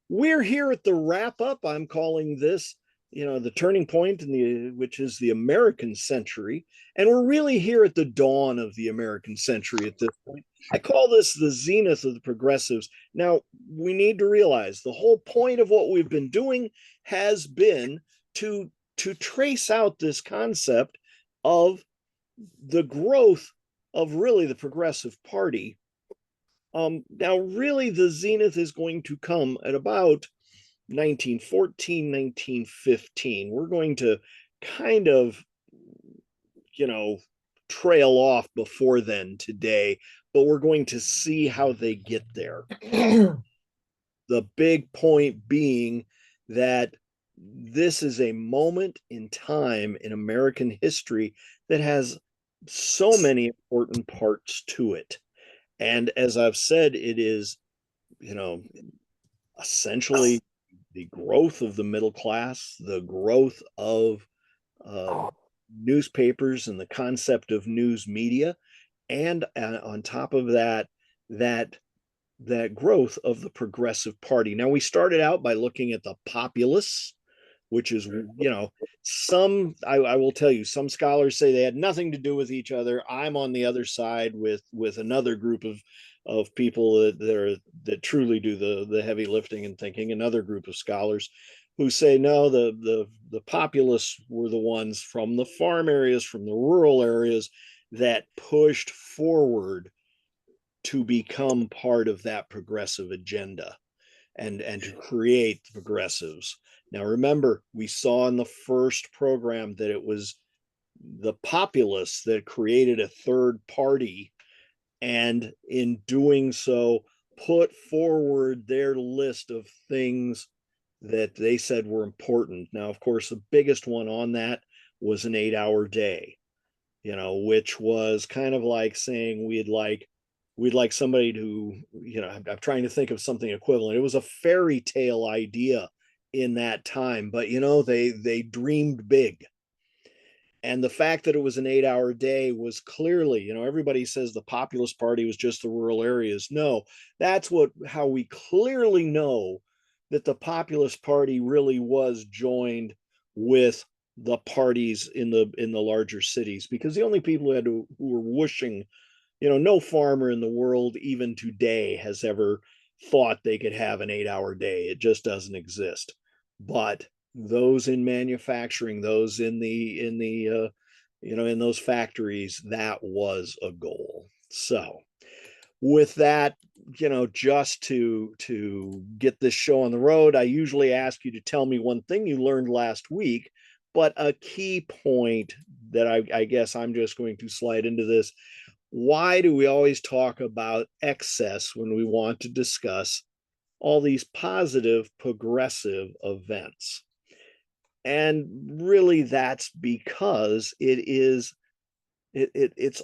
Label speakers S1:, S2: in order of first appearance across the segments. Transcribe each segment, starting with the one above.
S1: We're here at the wrap up. I'm calling this, the turning point in which is the American century, and we're really here at the dawn of the American century at this point. I call this the zenith of the progressives. Now, we need to realize the whole point of what we've been doing has been to trace out this concept of the growth of really the Progressive Party. Now, really, the zenith is going to come at about 1914, 1915. We're going to kind of, you know, trail off before then today, but we're going to see how they get there. The big point being that this is a moment in time in American history that has so many important parts to it. And as I've said, it is, you know, essentially the growth of the middle class, the growth of uh, newspapers and the concept of news media, and on top of that, that that growth of the Progressive Party. Now, we started out by looking at the populists, which is, I will tell you, some scholars say they had nothing to do with each other. I'm on the other side with another group of people that truly do the heavy lifting and thinking, another group of scholars who say no, the populists were the ones from the farm areas, from the rural areas that pushed forward to become part of that progressive agenda and to create the progressives. Now, remember, we saw in the first program that it was the populists that created a third party, and in doing so, put forward their list of things that they said were important. Now, of course, the biggest one on that was an 8-hour day, which was kind of like saying we'd like somebody to, I'm trying to think of something equivalent. It was a fairy tale idea in that time, but they dreamed big. And the fact that it was an 8-hour day was clearly, everybody says the populist party was just the rural areas. No, that's how we clearly know that the populist party really was joined with the parties in the larger cities, because the only people who were wishing, no farmer in the world, even today, has ever thought they could have an 8-hour day. It just doesn't exist. But those in manufacturing, those in those factories, that was a goal. So with that, just to get this show on the road, I usually ask you to tell me one thing you learned last week, but a key point that I guess I'm just going to slide into this. Why do we always talk about excess when we want to discuss all these positive progressive events? And really, that's because it's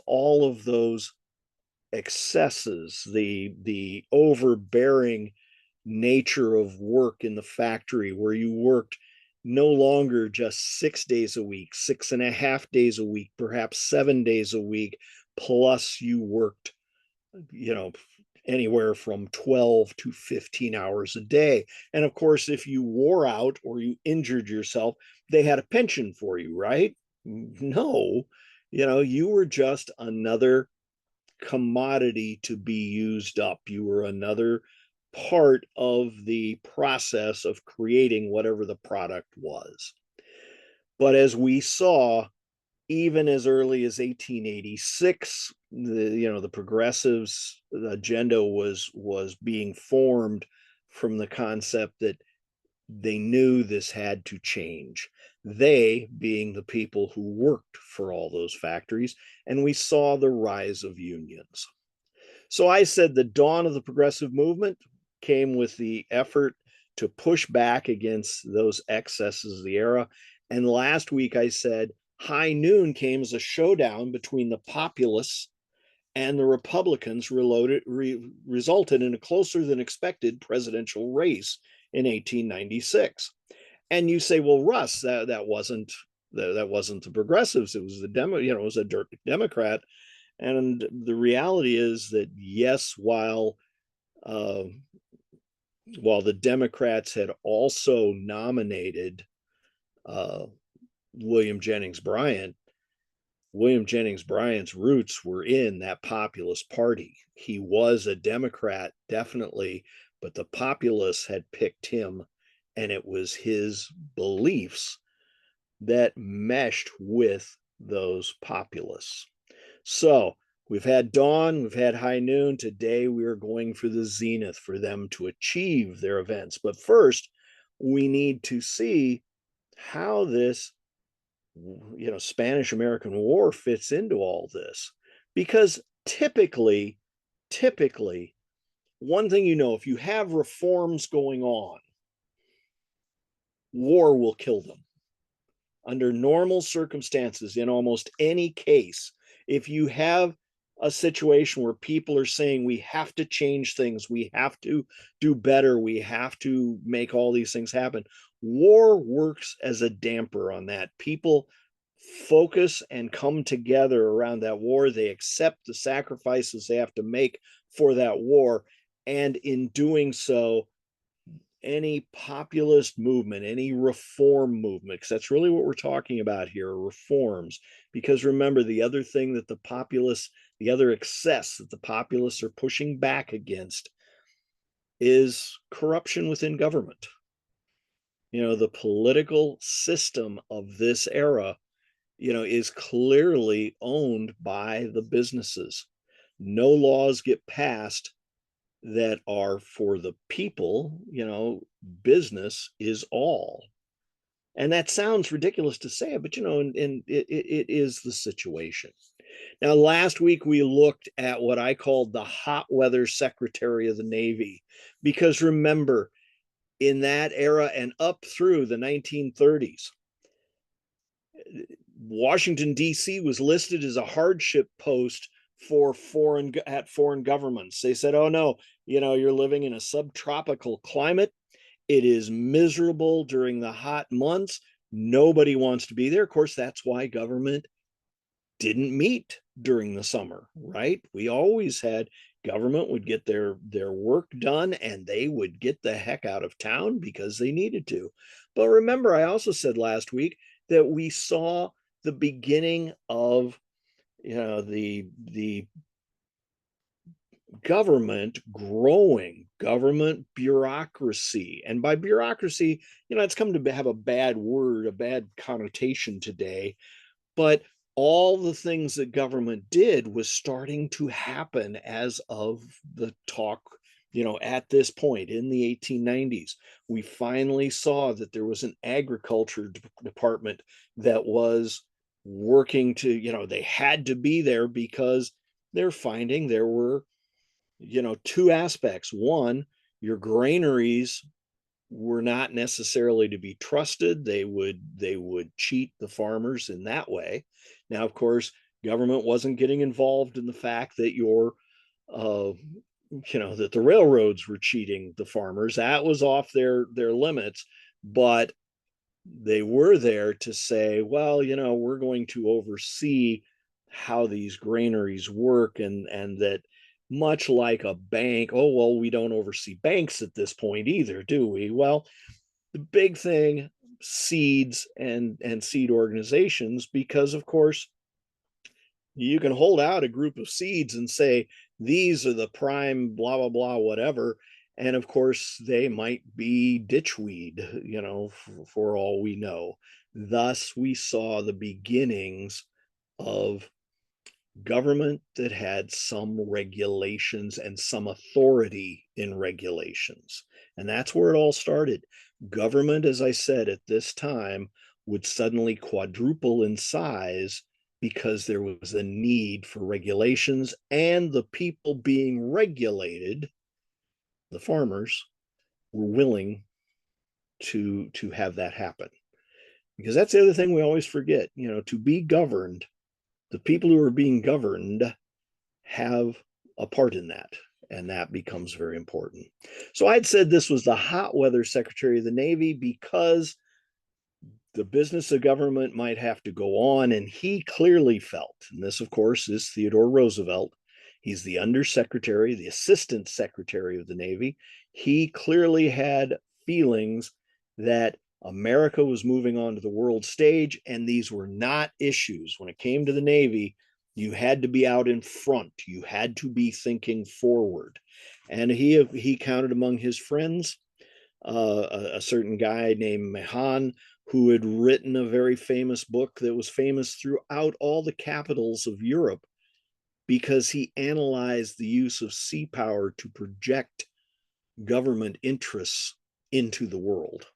S1: all of those excesses, the overbearing nature of work in the factory, where you worked no longer just 6 days a week, 6.5 days a week, perhaps 7 days a week, plus you worked, you know, anywhere from 12 to 15 hours a day. And of course, if you wore out or you injured yourself, they had a pension for you, right? No, you were just another commodity to be used up. You were another part of the process of creating whatever the product was. But as we saw, even as early as 1886, the progressives agenda was being formed from the concept that they knew this had to change. They being the people who worked for all those factories, and we saw the rise of unions. So I said the dawn of the progressive movement came with the effort to push back against those excesses of the era. And last week I said high noon came as a showdown between the populists and the Republicans, resulted in a closer than expected presidential race in 1896. And you say, well, Russ, that wasn't the progressives. It was it was a Democrat. And the reality is that, yes, while uh, while the Democrats had also nominated uh, William Jennings Bryan, William Jennings Bryan's roots were in that populist party. He was a Democrat, definitely, but the populists had picked him, and it was his beliefs that meshed with those populists. So we've had dawn, we've had high noon. Today we are going for the zenith for them to achieve their events. But first, we need to see how this Spanish American War fits into all this. Because typically, one thing if you have reforms going on, war will kill them. Under normal circumstances, in almost any case, if you have a situation where people are saying we have to change things, we have to do better, we have to make all these things happen, war works as a damper on that. People focus and come together around that war. They accept the sacrifices they have to make for that war. And in doing so, any populist movement, any reform movement, because that's really what we're talking about here, reforms. Because remember, the other thing that the populists, the other excess that the populists are pushing back against is corruption within government. The political system of this era, is clearly owned by the businesses. No laws get passed that are for the people. Business is all. And that sounds ridiculous to say, but it is the situation. Now, last week we looked at what I called the hot weather Secretary of the Navy, because remember, in that era and up through the 1930s, Washington, D.C. was listed as a hardship post for foreign governments. They said, oh no, you're living in a subtropical climate. It is miserable during the hot months. Nobody wants to be there. Of course, that's why government didn't meet during the summer, right? We always had government would get their work done and they would get the heck out of town because they needed to. But remember, I also said last week that we saw the beginning of the government growing, government bureaucracy. And by bureaucracy, it's come to have a bad word, a bad connotation today. But all the things that government did was starting to happen as of the talk, at this point in the 1890s. We finally saw that there was an agriculture department that was working to, they had to be there because they're finding there were two aspects. One, your granaries were not necessarily to be trusted. They would cheat the farmers in that way. Now, of course, government wasn't getting involved in the fact that that the railroads were cheating the farmers. That was off their limits. But they were there to say, well, we're going to oversee how these granaries work, and that much like a bank, oh, well, we don't oversee banks at this point either, do we? Well, the big thing, seeds and seed organizations, because of course you can hold out a group of seeds and say these are the prime blah blah blah whatever, and of course they might be ditchweed, for all we know. Thus we saw the beginnings of government that had some regulations and some authority in regulations. And that's where it all started. Government, as I said, at this time would suddenly quadruple in size because there was a need for regulations, and the people being regulated, the farmers, were willing to have that happen. Because that's the other thing we always forget, to be governed, the people who are being governed have a part in that, and that becomes very important. So I'd said this was the hot weather Secretary of the Navy because the business of government might have to go on, and he clearly felt, and this of course is Theodore Roosevelt, he's the undersecretary, the assistant secretary of the Navy. He clearly had feelings that America was moving on to the world stage, and these were not issues. When it came to the Navy, you had to be out in front. You had to be thinking forward. And he counted among his friends a certain guy named Mahan, who had written a very famous book that was famous throughout all the capitals of Europe because he analyzed the use of sea power to project government interests into the world.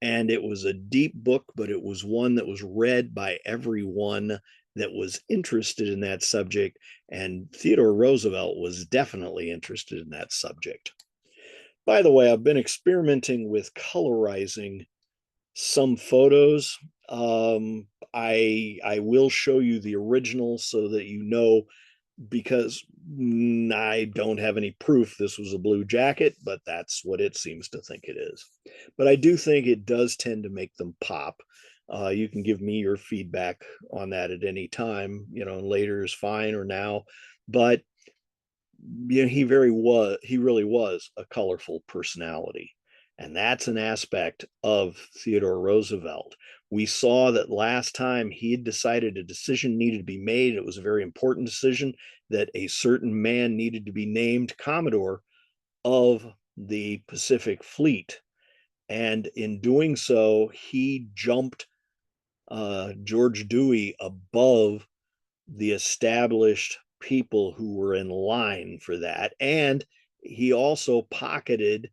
S1: And it was a deep book, but it was one that was read by everyone that was interested in that subject. And Theodore Roosevelt was definitely interested in that subject. By the way, I've been experimenting with colorizing some photos. I will show you the original so that you know, because I don't have any proof this was a blue jacket, but that's what it seems to think it is. But I do think it does tend to make them pop. You can give me your feedback on that at any time, later is fine or now. But he really was a colorful personality. And that's an aspect of Theodore Roosevelt. We saw that last time he had decided a decision needed to be made. It was a very important decision that a certain man needed to be named Commodore of the Pacific Fleet. And in doing so, he jumped George Dewey above the established people who were in line for that. And he also pocketed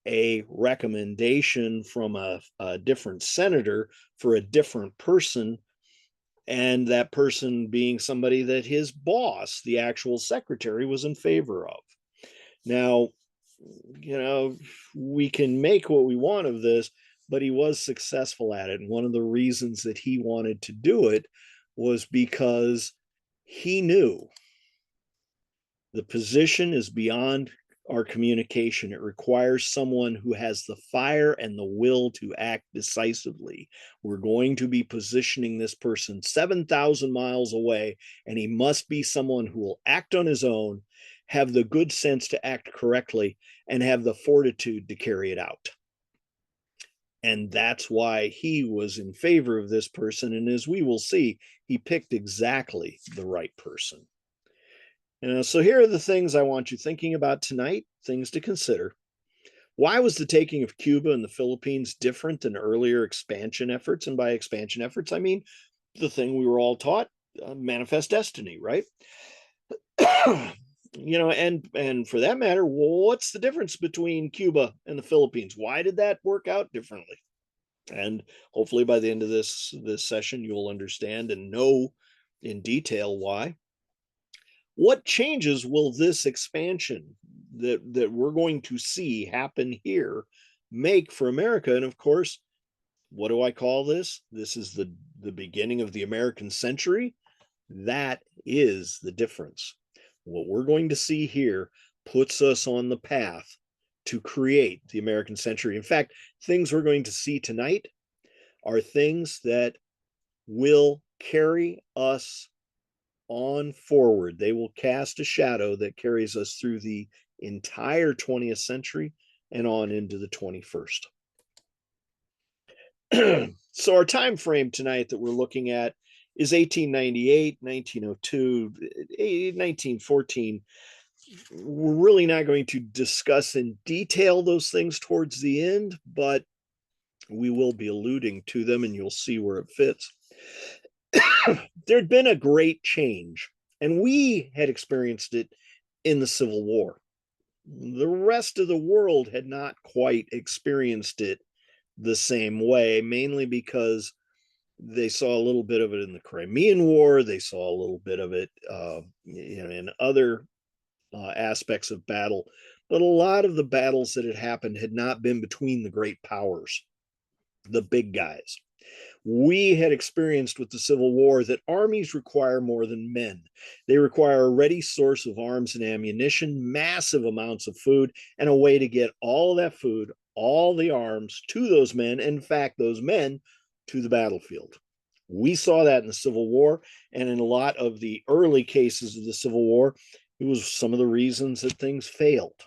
S1: a recommendation from a different senator for a different person, and that person being somebody that his boss, the actual secretary, was in favor of. Now, we can make what we want of this, but he was successful at it. And one of the reasons that he wanted to do it was because he knew the position is beyond our communication. It requires someone who has the fire and the will to act decisively. We're going to be positioning this person 7,000 miles away, and he must be someone who will act on his own, have the good sense to act correctly, and have the fortitude to carry it out. And that's why he was in favor of this person. And as we will see, he picked exactly the right person. So here are the things I want you thinking about tonight, things to consider. Why was the taking of Cuba and the Philippines different than earlier expansion efforts? And by expansion efforts, I mean the thing we were all taught, manifest destiny, right? And for that matter, what's the difference between Cuba and the Philippines? Why did that work out differently? And hopefully by the end of this session, you'll understand and know in detail why. What changes will this expansion that we're going to see happen here make for America? And of course, what do I call this? This is the beginning of the American century. That is the difference. What we're going to see here puts us on the path to create the American century. In fact, things we're going to see tonight are things that will carry us on forward. They will cast a shadow that carries us through the entire 20th century and on into the 21st. So our time frame tonight that we're looking at is 1898, 1902, 1914. We're really not going to discuss in detail those things towards the end, but we will be alluding to them and you'll see where it fits. There'd been a great change, and we had experienced it in the Civil War. The rest of the world had not quite experienced it the same way, mainly because they saw a little bit of it in the Crimean War. They saw a little bit of it in other aspects of battle. But a lot of the battles that had happened had not been between the great powers, the big guys. We had experienced with the Civil War that armies require more than men. They require a ready source of arms and ammunition, massive amounts of food, and a way to get all of that food, all the arms to those men, and in fact, those men to the battlefield. We saw that in the Civil War, and in a lot of the early cases of the Civil War, it was some of the reasons that things failed.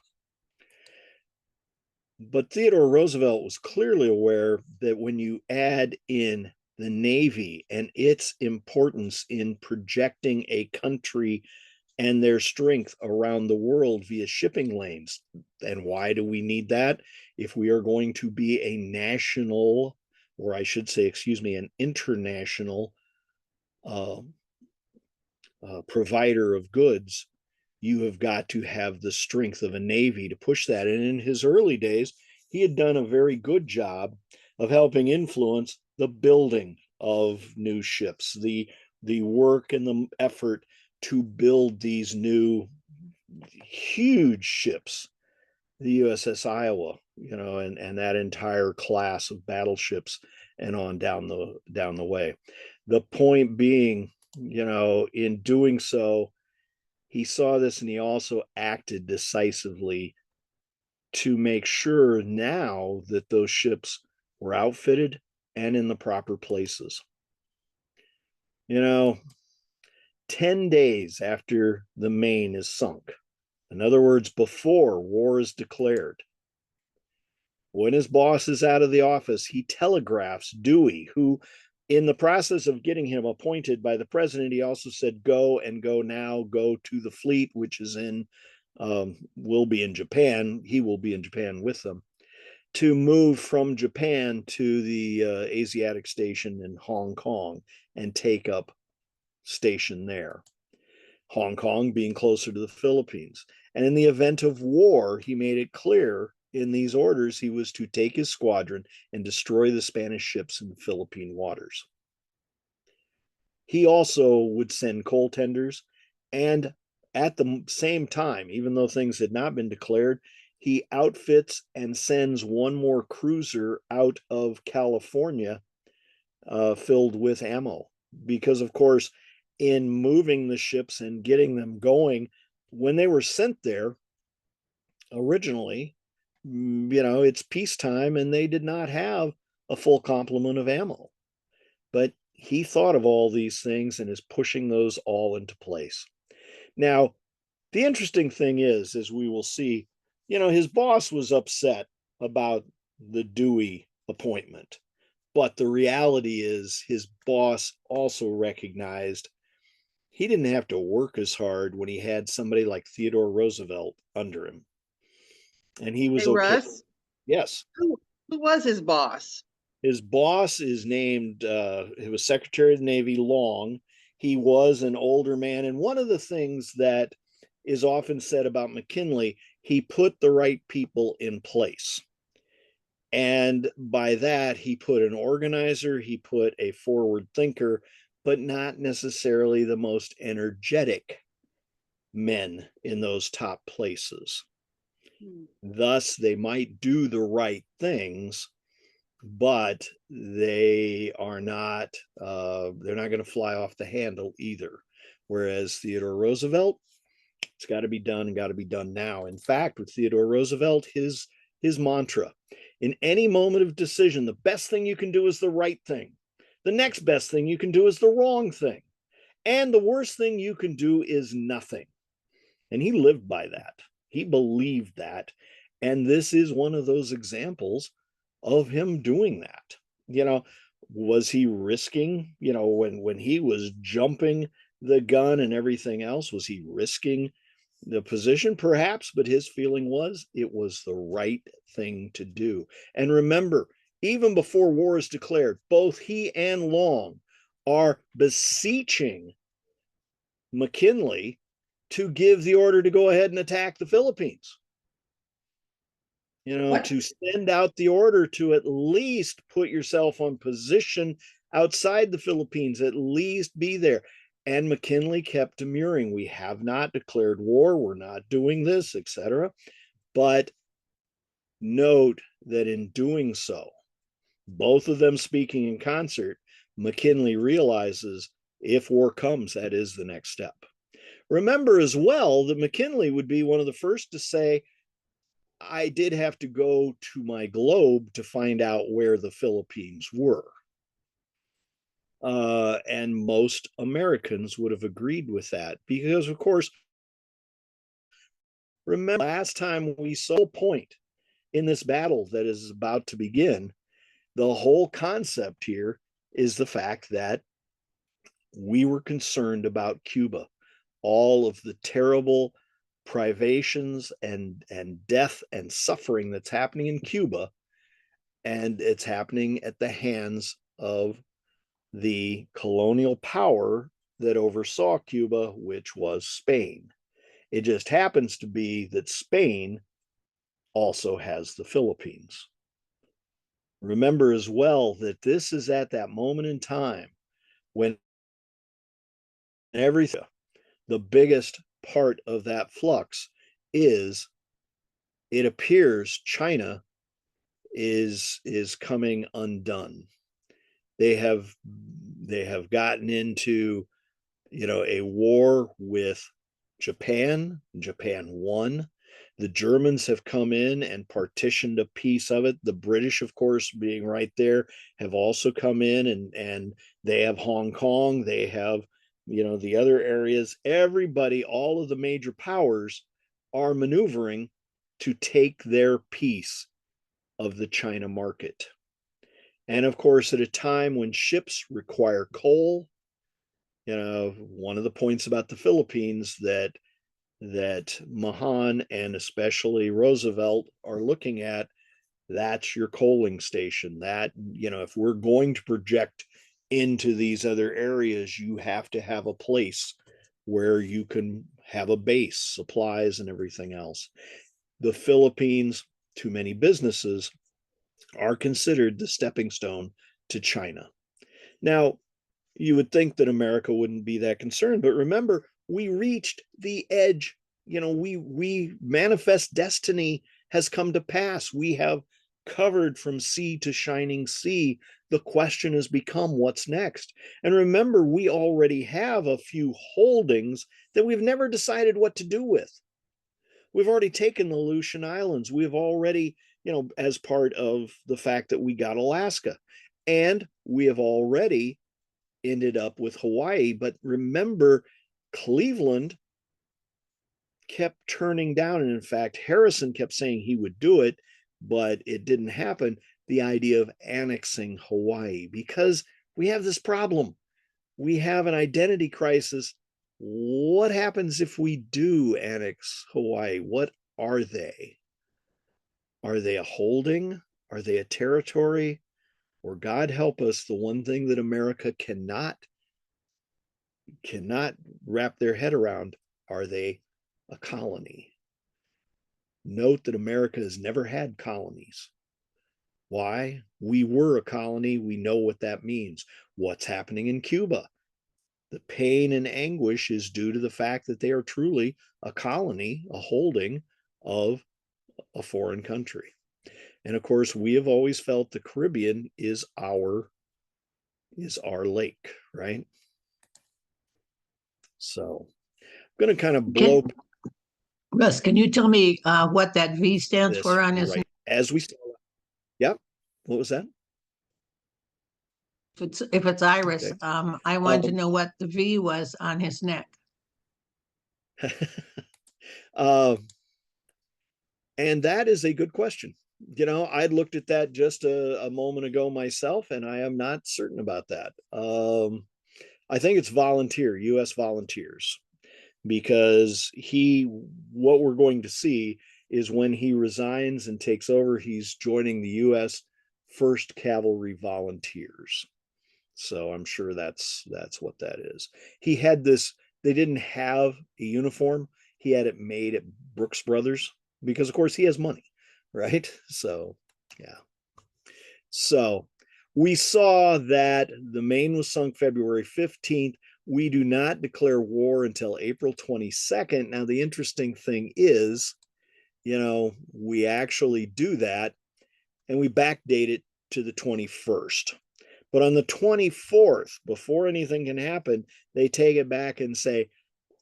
S1: But Theodore Roosevelt was clearly aware that when you add in the Navy and its importance in projecting a country and their strength around the world via shipping lanes. And why do we need that? If we are going to be a national, or I should say, excuse me, an international uh, provider of goods, you have got to have the strength of a Navy to push that. And in his early days, he had done a very good job of helping influence the building of new ships, the work and the effort to build these new huge ships, the USS Iowa, and that entire class of battleships and on down the way. The point being, in doing so, he saw this and he also acted decisively to make sure now that those ships were outfitted and in the proper places. You know, 10 days after the Maine is sunk, in other words, before war is declared, when his boss is out of the office, he telegraphs Dewey, who, in the process of getting him appointed by the president, he also said, go and go now, go to the fleet, which is will be in Japan. He will be in Japan with them, to move from Japan to the Asiatic station in Hong Kong and take up station there. Hong Kong being closer to the Philippines. And in the event of war, he made it clear in these orders he was to take his squadron and destroy the Spanish ships in the Philippine waters. He also would send coal tenders, and at the same time, even though things had not been declared, he outfits and sends one more cruiser out of California filled with ammo. Because, of course, in moving the ships and getting them going, when they were sent there originally, it's peacetime and they did not have a full complement of ammo. But he thought of all these things and is pushing those all into place. Now, the interesting thing is, as we will see, his boss was upset about the Dewey appointment. But the reality is, his boss also recognized he didn't have to work as hard when he had somebody like Theodore Roosevelt under him. And he was
S2: Hey,
S1: okay.
S2: Russ,
S1: Yes.
S2: who was his boss?
S1: His boss is named, it was Secretary of the Navy Long. He was an older man. And one of the things that is often said about McKinley, he put the right people in place. And by that, he put an organizer, he put a forward thinker, but not necessarily the most energetic men in those top places. Thus, they might do the right things, but they're not going to fly off the handle either. Whereas Theodore Roosevelt, it's got to be done and got to be done now. In fact, with Theodore Roosevelt, his mantra, in any moment of decision, the best thing you can do is the right thing. The next best thing you can do is the wrong thing. And the worst thing you can do is nothing. And he lived by that. He believed that. And this is one of those examples of him doing that. Was he risking, when he was jumping the gun and everything else, was he risking the position? Perhaps, but his feeling was it was the right thing to do. And remember, even before war is declared, both he and Long are beseeching McKinley to give the order to go ahead and attack the Philippines. To send out the order to at least put yourself on position outside the Philippines, at least be there. And McKinley kept demurring, we have not declared war, we're not doing this, etc. But note that in doing so, both of them speaking in concert, McKinley realizes if war comes, that is the next step. Remember as well that McKinley would be one of the first to say, I did have to go to my globe to find out where the Philippines were. And most Americans would have agreed with that because, of course, remember last time we saw a point in this battle that is about to begin, the whole concept here is the fact that we were concerned about Cuba, all of the terrible privations and death and suffering that's happening in Cuba, and it's happening at the hands of the colonial power that oversaw Cuba, which was Spain. It just happens to be that Spain also has the Philippines. Remember as well that this is at that moment in time when everything, the biggest part of that flux is, it appears China is coming undone. They have gotten into, a war with Japan. Japan won. The Germans have come in and partitioned a piece of it. The British, of course, being right there, have also come in, and they have Hong Kong. They have, the other areas. Everybody, all of the major powers are maneuvering to take their piece of the China market. And of course, at a time when ships require coal, one of the points about the Philippines that Mahan and especially Roosevelt are looking at, that's your coaling station. That, if we're going to project into these other areas, you have to have a place where you can have a base, supplies, and everything else. The Philippines, to many businesses, are considered the stepping stone to China. Now, you would think that America wouldn't be that concerned, but remember, we reached the edge. We manifest destiny has come to pass. We have covered from sea to shining sea. The question has become, what's next? And remember, we already have a few holdings that we've never decided what to do with. We've already taken the Aleutian Islands. We've already, as part of the fact that we got Alaska, and we have already ended up with Hawaii. But remember, Cleveland kept turning down, and in fact, Harrison kept saying he would do it, but it didn't happen, the idea of annexing Hawaii, because we have this problem. We have an identity crisis. What happens if we do annex Hawaii? What are they? Are they a holding? Are they a territory? Or, God help us, the one thing that America cannot wrap their head around, are they a colony? Note that America has never had colonies. Why? We were a colony. We know what that means. What's happening in Cuba? The pain and anguish is due to the fact that they are truly a colony, a holding of a foreign country. And of course, we have always felt the Caribbean is our lake, right? So I'm going to kind of blow
S3: Russ, can you tell me what that V stands
S1: this
S3: for on his
S1: right as we. Yep. What was that?
S3: If it's Iris,
S1: Okay.
S3: I wanted to know what the V was on his neck.
S1: And that is a good question. I looked at that just a moment ago myself, and I am not certain about that. I think it's volunteer, U.S. volunteers, because what we're going to see is when he resigns and takes over, he's joining the U.S. 1st Cavalry Volunteers. So I'm sure that's what that is. He had this, they didn't have a uniform. He had it made at Brooks Brothers because, of course, he has money, right? So, yeah. So we saw that the Maine was sunk February 15th. We do not declare war until April 22nd. Now, the interesting thing is, we actually do that and we backdate it to the 21st. But on the 24th, before anything can happen, they take it back and say,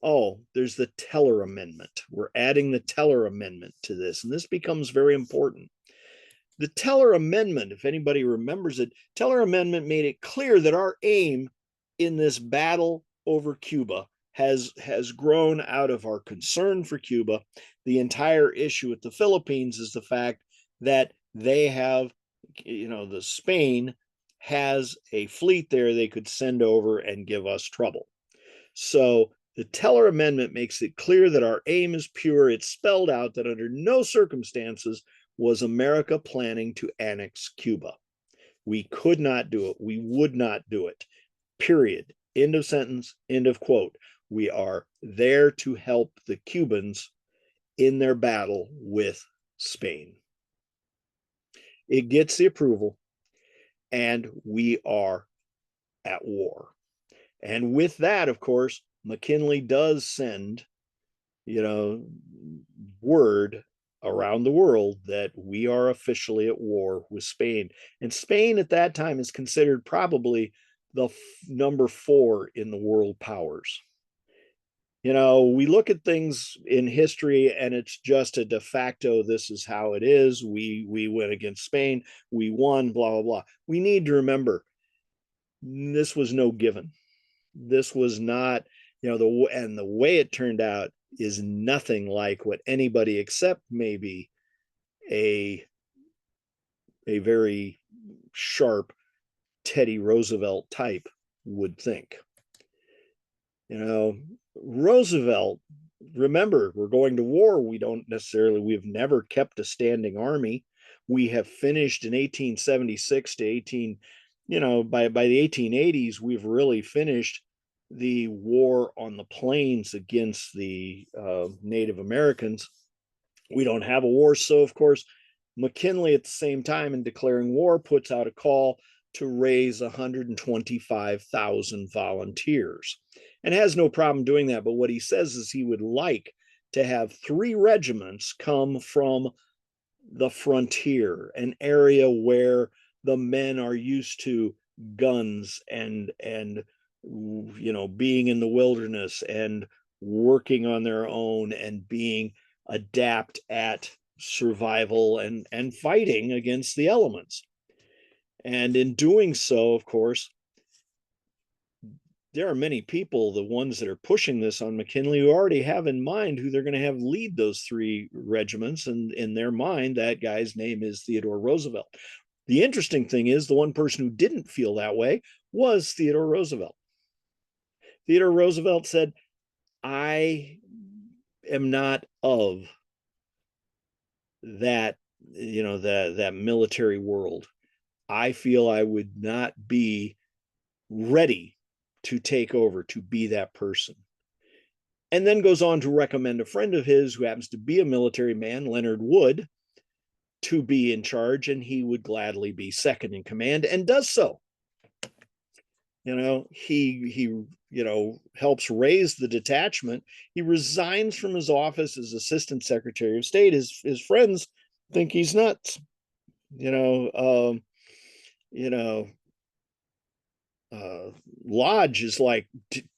S1: oh, there's the Teller Amendment. We're adding the Teller Amendment to this. And this becomes very important. The Teller Amendment, if anybody remembers it, Teller Amendment made it clear that our aim in this battle over Cuba has grown out of our concern for Cuba. The entire issue with the Philippines is the fact that they have, the Spain has a fleet there they could send over and give us trouble. So the Teller Amendment makes it clear that our aim is pure. It's spelled out that under no circumstances was America planning to annex Cuba. We could not do it. We would not do it. Period. End of sentence. End of quote. We are there to help the Cubans in their battle with Spain. It gets the approval, and we are at war. And with that, of course, McKinley does send, word around the world that we are officially at war with Spain. And Spain at that time is considered probably the number 4 in the world powers. We look at things in history and it's just a de facto, this is how it is. We went against Spain, we won, blah, blah, blah. We need to remember this was no given. This was not, and the way it turned out is nothing like what anybody except maybe a very sharp Teddy Roosevelt type would think. Roosevelt, remember, we're going to war. We've never kept a standing army. We have finished in 1876 to 18, by the 1880s, we've really finished the war on the plains against the Native Americans. We don't have a war. So, of course, McKinley, at the same time, in declaring war, puts out a call to raise 125,000 volunteers and has no problem doing that. But what he says is he would like to have 3 regiments come from the frontier, an area where the men are used to guns and being in the wilderness and working on their own and being adept at survival and fighting against the elements. And in doing so, of course, there are many people, the ones that are pushing this on McKinley, who already have in mind who they're going to have lead those 3 regiments. And in their mind, that guy's name is Theodore Roosevelt. The interesting thing is the one person who didn't feel that way was Theodore Roosevelt. Theodore Roosevelt said, I am not of that, that military world. I feel I would not be ready to take over, to be that person. And then goes on to recommend a friend of his who happens to be a military man, Leonard Wood, to be in charge, and he would gladly be second in command and does so. He helps raise the detachment. He resigns from his office as Assistant Secretary of State. His friends think he's nuts. Lodge is like,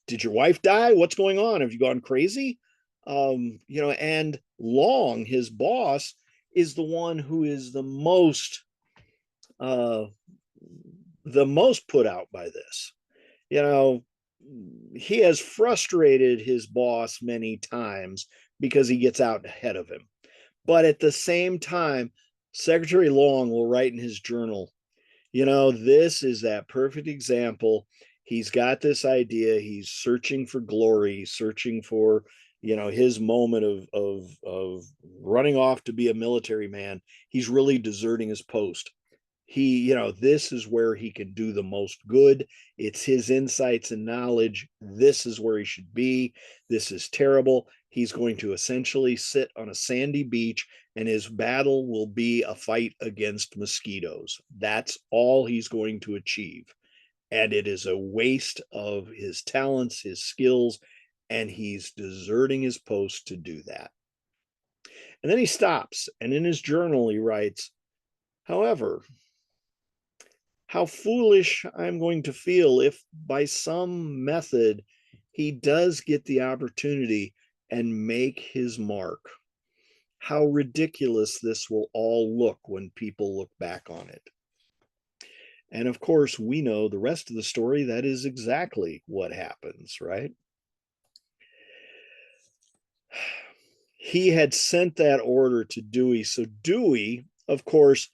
S1: did your wife die? What's going on? Have you gone crazy? And Long, his boss, is the one who is the most put out by this. He has frustrated his boss many times because he gets out ahead of him. But at the same time, Secretary Long will write in his journal, this is that perfect example. He's got this idea. He's searching for glory, searching for, his moment of running off to be a military man. He's really deserting his post. This is where he can do the most good. It's his insights and knowledge. This is where he should be. This is terrible. He's going to essentially sit on a sandy beach, and his battle will be a fight against mosquitoes. That's all he's going to achieve. And it is a waste of his talents, his skills, and he's deserting his post to do that. And then he stops, and in his journal, he writes, however, how foolish I'm going to feel if by some method he does get the opportunity and make his mark. How ridiculous this will all look when people look back on it. And of course, we know the rest of the story. That is exactly what happens, right? He had sent that order to Dewey. So Dewey, of course,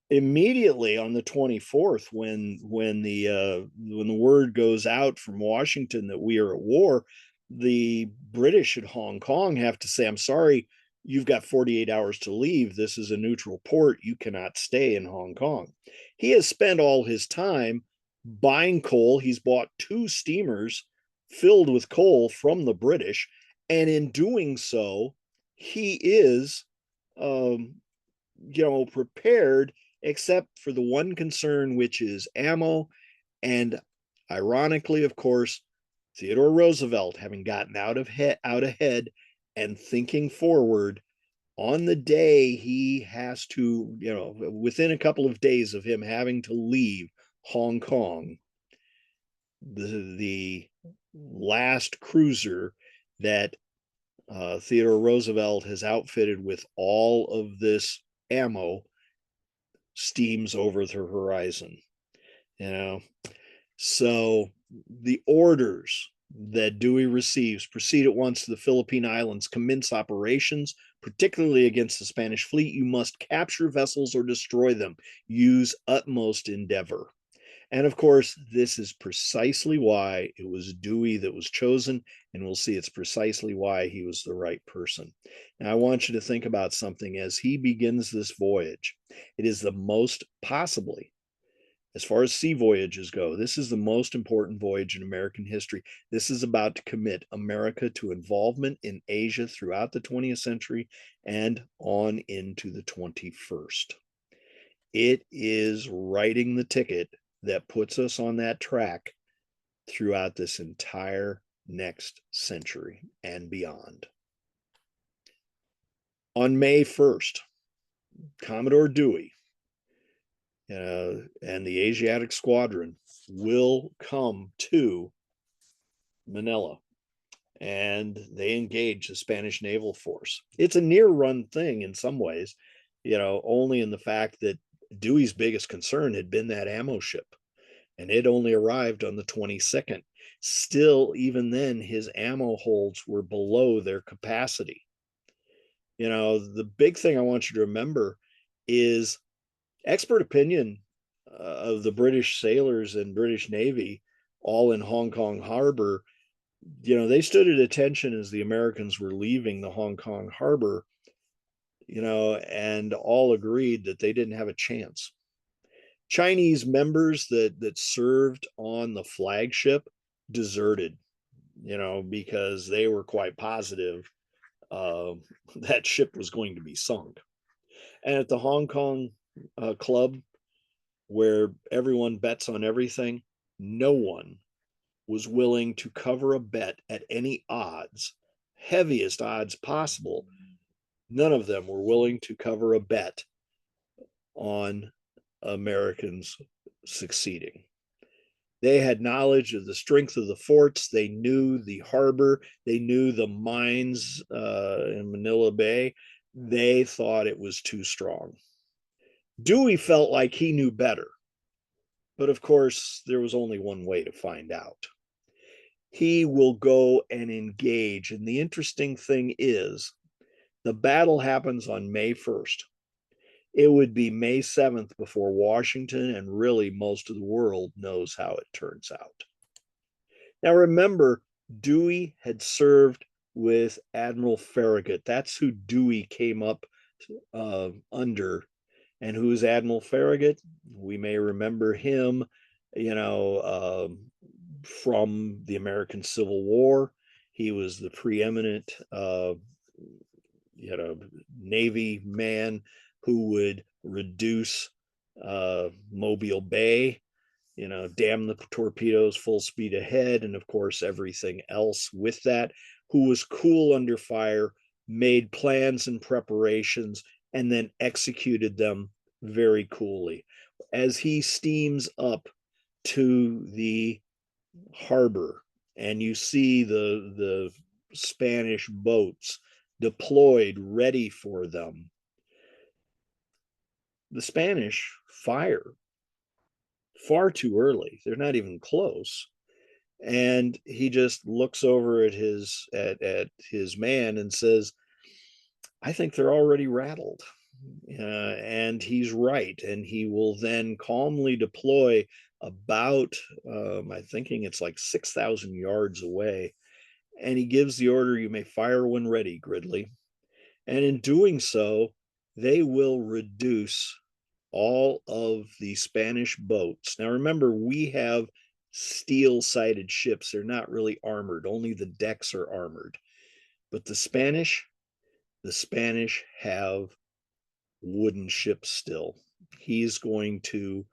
S1: immediately on the 24th, when the word goes out from Washington that we are at war, the British at Hong Kong have to say, I'm sorry, you've got 48 hours to leave. This is a neutral port. You cannot stay in Hong Kong. He has spent all his time buying coal. He's bought 2 steamers filled with coal from the British. And in doing so, he is, um, prepared, except for the one concern, which is ammo. And ironically, of course, Theodore Roosevelt, having gotten out ahead and thinking forward, on the day he has to, within a couple of days of him having to leave Hong Kong, the last cruiser that Theodore Roosevelt has outfitted with all of this ammo steams over the horizon. You know, so the orders that Dewey receives: proceed at once to the Philippine Islands, commence operations, particularly against the Spanish fleet. You must capture vessels or destroy them. Use utmost endeavor. And of course, this is precisely why it was Dewey that was chosen, and we'll see it's precisely why he was the right person. Now, I want you to think about something as he begins this voyage. It is the most, possibly, as far as sea voyages go, this is the most important voyage in American history. This is about to commit America to involvement in Asia throughout the 20th century and on into the 21st. It is writing the ticket that puts us on that track throughout this entire next century and beyond. On May 1st, Commodore Dewey and the Asiatic Squadron will come to Manila, and they engage the Spanish naval force. It's a near run thing in some ways, only in the fact that Dewey's biggest concern had been that ammo ship, and it only arrived on the 22nd. Still, even then, his ammo holds were below their capacity. The big thing I want you to remember is expert opinion of the British sailors and British Navy, all in Hong Kong harbor. They stood at attention as the Americans were leaving the Hong Kong harbor, and all agreed that they didn't have a chance. Chinese members that served on the flagship deserted, because they were quite positive that ship was going to be sunk. And at the Hong Kong club, where everyone bets on everything, no one was willing to cover a bet at any odds, heaviest odds possible. None of them were willing to cover a bet on Americans succeeding. They had knowledge of the strength of the forts. They knew the harbor. They knew the mines in Manila Bay. They thought it was too strong. Dewey felt like he knew better. But of course, there was only one way to find out. He will go and engage. And the interesting thing is, the battle happens on May 1st. It would be May 7th before Washington and really most of the world knows how it turns out. Now, remember, Dewey had served with Admiral Farragut. That's who Dewey came up under. And who's Admiral Farragut? We may remember him, from the American Civil War. He was the preeminent, Navy man who would reduce Mobile Bay, dam the torpedoes full speed ahead, and of course, everything else with that, who was cool under fire, made plans and preparations, and then executed them very coolly. As he steams up to the harbor and you see the Spanish boats deployed ready for them, the Spanish fire far too early. They're not even close. And he just looks over at his man and says, I think they're already rattled. and he's right. And he will then calmly deploy about, I'm thinking it's like 6,000 yards away. And he gives the order, "You may fire when ready, Gridley." And in doing so, they will reduce all of the Spanish boats. Now, remember, we have steel-sided ships. They're not really armored. Only the decks are armored. But the Spanish have wooden ships still. He's going to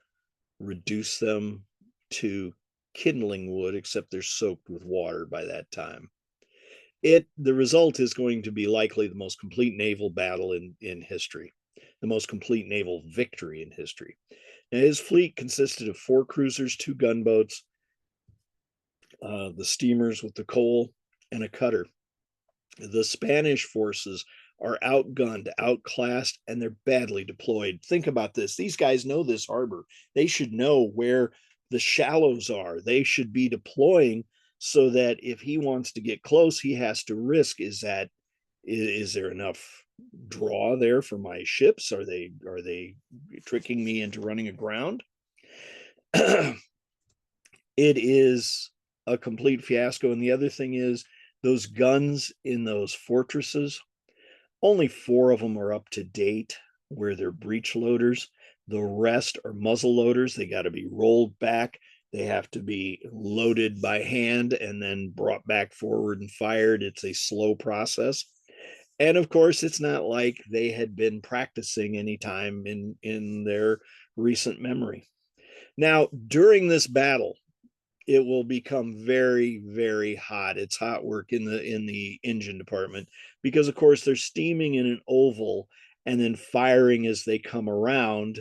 S1: reduce them to kindling wood, except they're soaked with water by that time. The result is going to be likely the most complete naval battle in history, the most complete naval victory in history. Now, his fleet consisted of 4 cruisers, 2 gunboats, the steamers with the coal, and a cutter. The Spanish forces are outgunned, outclassed, and they're badly deployed. Think about this. These guys know this harbor. They should know where the shallows are. They should be deploying so that if he wants to get close, he has to risk. Is there enough draw there for my ships? Are they tricking me into running aground? It is a complete fiasco. And the other thing is, those guns in those fortresses, only 4 of them are up to date, where they're breech loaders. The rest are muzzle loaders. They got to be rolled back. They have to be loaded by hand and then brought back forward and fired. It's a slow process. And of course, it's not like they had been practicing any time in their recent memory. Now, during this battle, it will become very, very hot. It's hot work in the engine department, because of course they're steaming in an oval and then firing as they come around.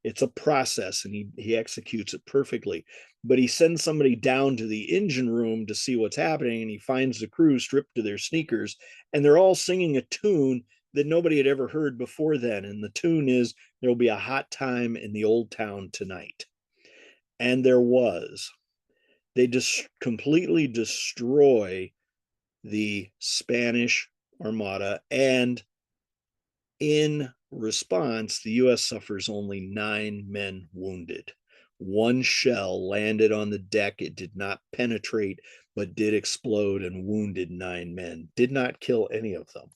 S1: It's a process, and he executes it perfectly. But he sends somebody down to the engine room to see what's happening, and he finds the crew stripped to their sneakers, and they're all singing a tune that nobody had ever heard before then. And the tune is, "There'll be a hot time in the old town tonight." And there was. They just completely destroy the Spanish Armada, and in response, the US suffers only 9 men wounded. 1 shell landed on the deck. It did not penetrate, but did explode and wounded 9 men. Did not kill any of them.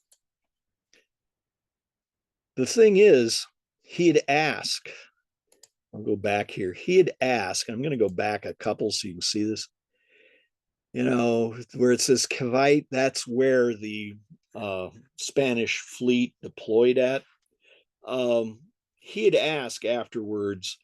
S1: The thing is, he had asked, I'll go back here. He had asked, I'm going to go back a couple so you can see this. Where it says Cavite, that's where the Spanish fleet deployed at. He had asked afterwards,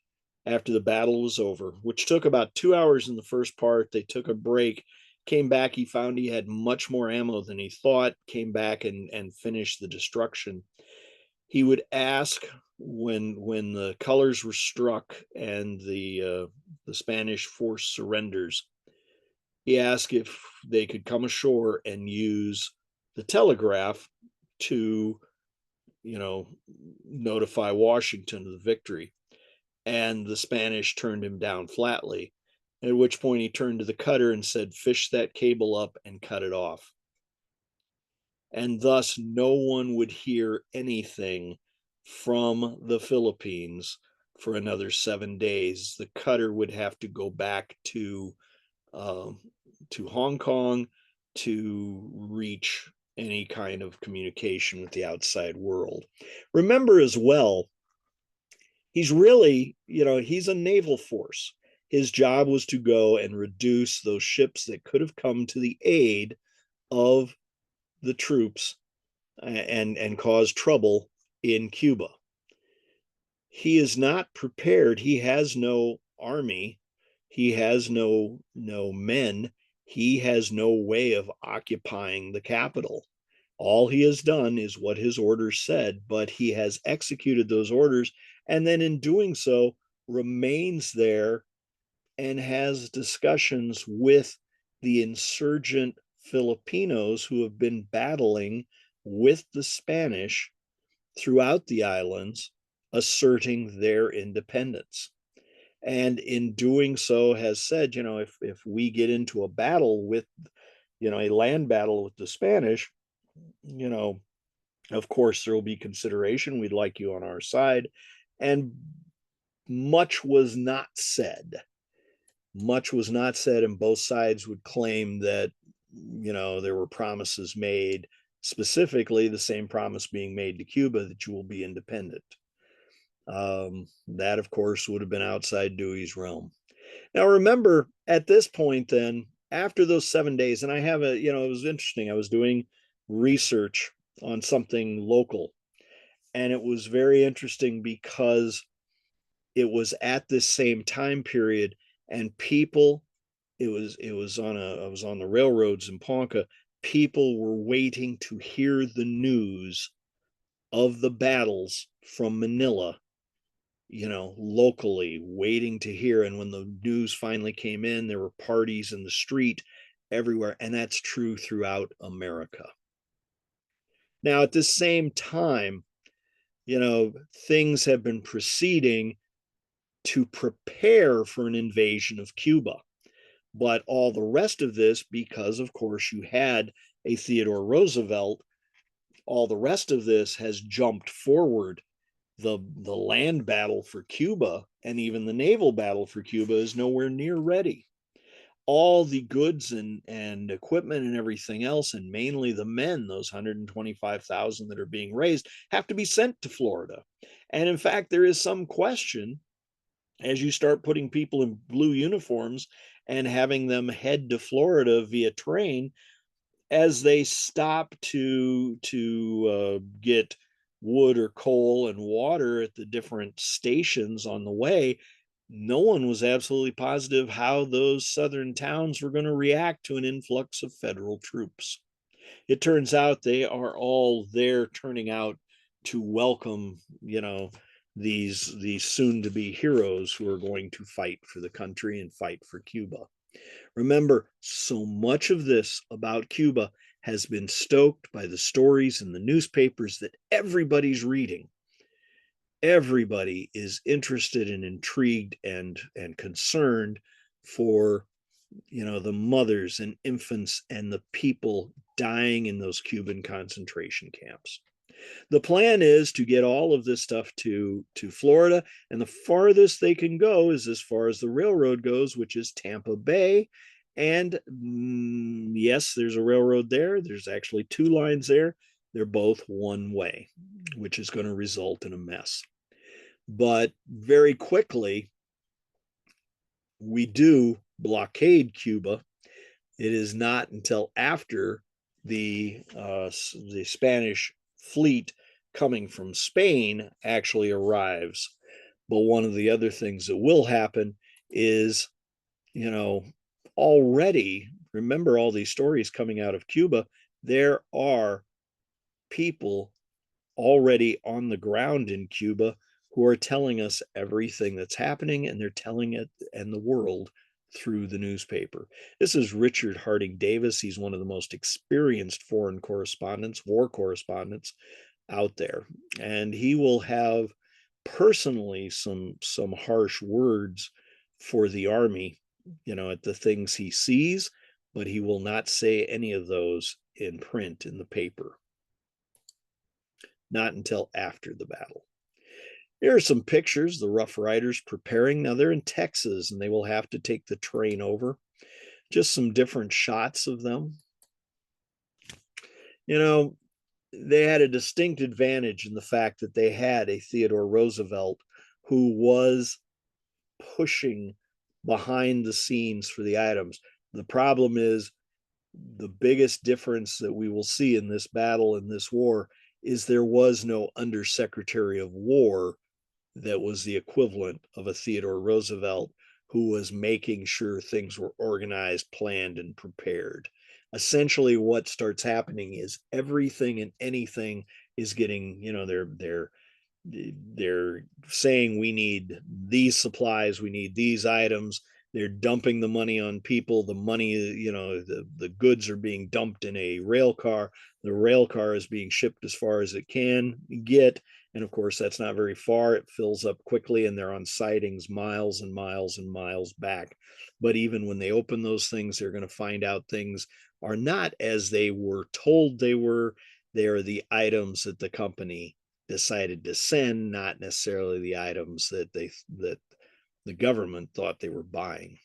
S1: after the battle was over, which took about 2 hours in the first part. They took a break, came back. He found he had much more ammo than he thought, came back and finished the destruction. He would ask, when the colors were struck and the Spanish force surrenders, he asked if they could come ashore and use the telegraph to, notify Washington of the victory. And the Spanish turned him down flatly, at which point he turned to the cutter and said, "Fish that cable up and cut it off." And thus no one would hear anything from the Philippines for another 7 days. The cutter would have to go back to Hong Kong to reach any kind of communication with the outside world. Remember as well, he's really, he's a naval force. His job was to go and reduce those ships that could have come to the aid of the troops and cause trouble in Cuba. He is not prepared. He has no army. He has no men. He has no way of occupying the capital. All he has done is what his orders said, but he has executed those orders, and then in doing so remains there and has discussions with the insurgent Filipinos who have been battling with the Spanish throughout the islands, asserting their independence. And in doing so has said, if we get into a battle with, a land battle with the Spanish, Of course, there will be consideration. We'd like you on our side. And much was not said. Much was not said, and both sides would claim that, there were promises made, specifically the same promise being made to Cuba that you will be independent. That, of course, would have been outside Dewey's realm. Now, remember, at this point, then, after those 7 days, and I have it was interesting. I was doing research on something local, and it was very interesting because it was at this same time period, and people, I was on the railroads in Ponca. People were waiting to hear the news of the battles from Manila, locally, waiting to hear. And when the news finally came in, there were parties in the street everywhere. And that's true throughout America. Now, at this same time, things have been proceeding to prepare for an invasion of Cuba. But all the rest of this, because of course you had a Theodore Roosevelt, all the rest of this has jumped forward. The land battle for Cuba and even the naval battle for Cuba is nowhere near ready. All the goods and equipment and everything else, and mainly the men, those 125,000 that are being raised, have to be sent to Florida. And in fact, there is some question, as you start putting people in blue uniforms and having them head to Florida via train, as they stop to get wood or coal and water at the different stations on the way, no one was absolutely positive how those southern towns were going to react to an influx of federal troops. It turns out they are all there turning out to welcome, these soon to be heroes who are going to fight for the country and fight for Cuba. Remember, so much of this about Cuba has been stoked by the stories in the newspapers that everybody's reading. Everybody is interested and intrigued and concerned for, the mothers and infants and the people dying in those Cuban concentration camps. The plan is to get all of this stuff to Florida, and the farthest they can go is as far as the railroad goes, which is Tampa Bay. And yes, there's a railroad there. There's actually two lines there. They're both one way, which is going to result in a mess. But very quickly, we do blockade Cuba. It is not until after the Spanish fleet coming from Spain actually arrives. But one of the other things that will happen is, already, remember all these stories coming out of Cuba, there are people already on the ground in Cuba who are telling us everything that's happening, and they're telling it and the world through the newspaper. This is Richard Harding Davis. He's one of the most experienced foreign correspondents, war correspondents out there. And he will have personally some harsh words for the Army, at the things he sees, but he will not say any of those in print in the paper. Not until after the battle. Here are some pictures, the Rough Riders preparing. Now they're in Texas and they will have to take the train over. Just some different shots of them. They had a distinct advantage in the fact that they had a Theodore Roosevelt who was pushing behind the scenes for the items. The problem is the biggest difference that we will see in this battle, in this war, is there was no Undersecretary of War that was the equivalent of a Theodore Roosevelt who was making sure things were organized, planned, and prepared. Essentially, what starts happening is everything and anything is getting, they're saying we need these supplies, we need these items. They're dumping the money on people. The money, the goods are being dumped in a rail car. The rail car is being shipped as far as it can get. And of course, that's not very far. It fills up quickly, and they're on sidings miles and miles and miles back. But even when they open those things, they're going to find out things are not as they were told they were. They are the items that the company decided to send, not necessarily the items that the government thought they were buying.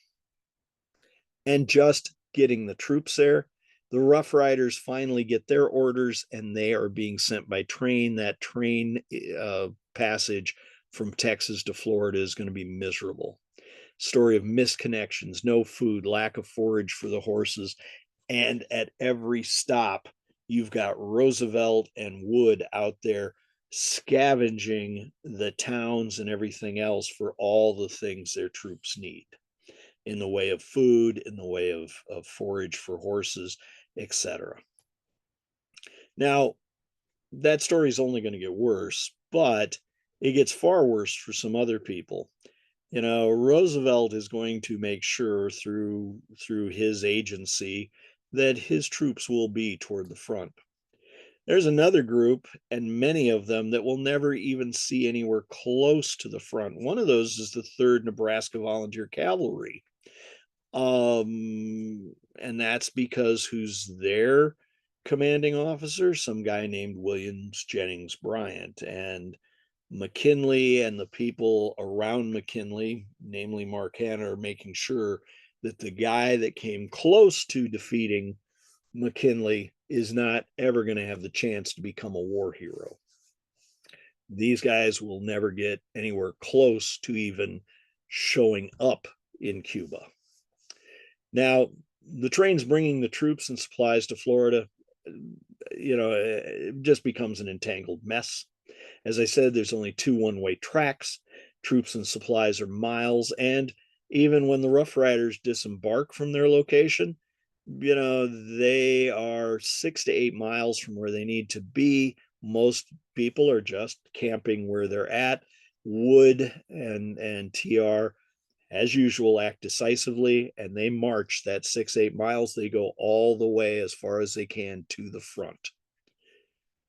S1: And just getting the troops there, the Rough Riders finally get their orders, and they are being sent by train. That train passage from Texas to Florida is going to be miserable. Story of missed connections, no food, lack of forage for the horses, and at every stop, you've got Roosevelt and Wood out there scavenging the towns and everything else for all the things their troops need in the way of food, in the way of forage for horses, etc. Now, that story is only going to get worse, but it gets far worse for some other people. You know, Roosevelt is going to make sure through his agency that his troops will be toward the front. There's another group, and many of them, that will never even see anywhere close to the front. One of those is the 3rd Nebraska Volunteer Cavalry. And that's because who's their commanding officer? Some guy named Williams Jennings Bryant. And McKinley and the people around McKinley, namely Mark Hanna, are making sure that the guy that came close to defeating McKinley is not ever going to have the chance to become a war hero. These guys will never get anywhere close to even showing up in Cuba. Now, the train's bringing the troops and supplies to Florida. You know, it just becomes an entangled mess. As I said, there's only 2 one-way tracks. Troops and supplies are miles. And even when the Rough Riders disembark from their location, you know, they are 6 to 8 miles from where they need to be. Most people are just camping where they're at. Wood and TR, as usual, act decisively, and they march that 6-8 miles. They go all the way as far as they can to the front.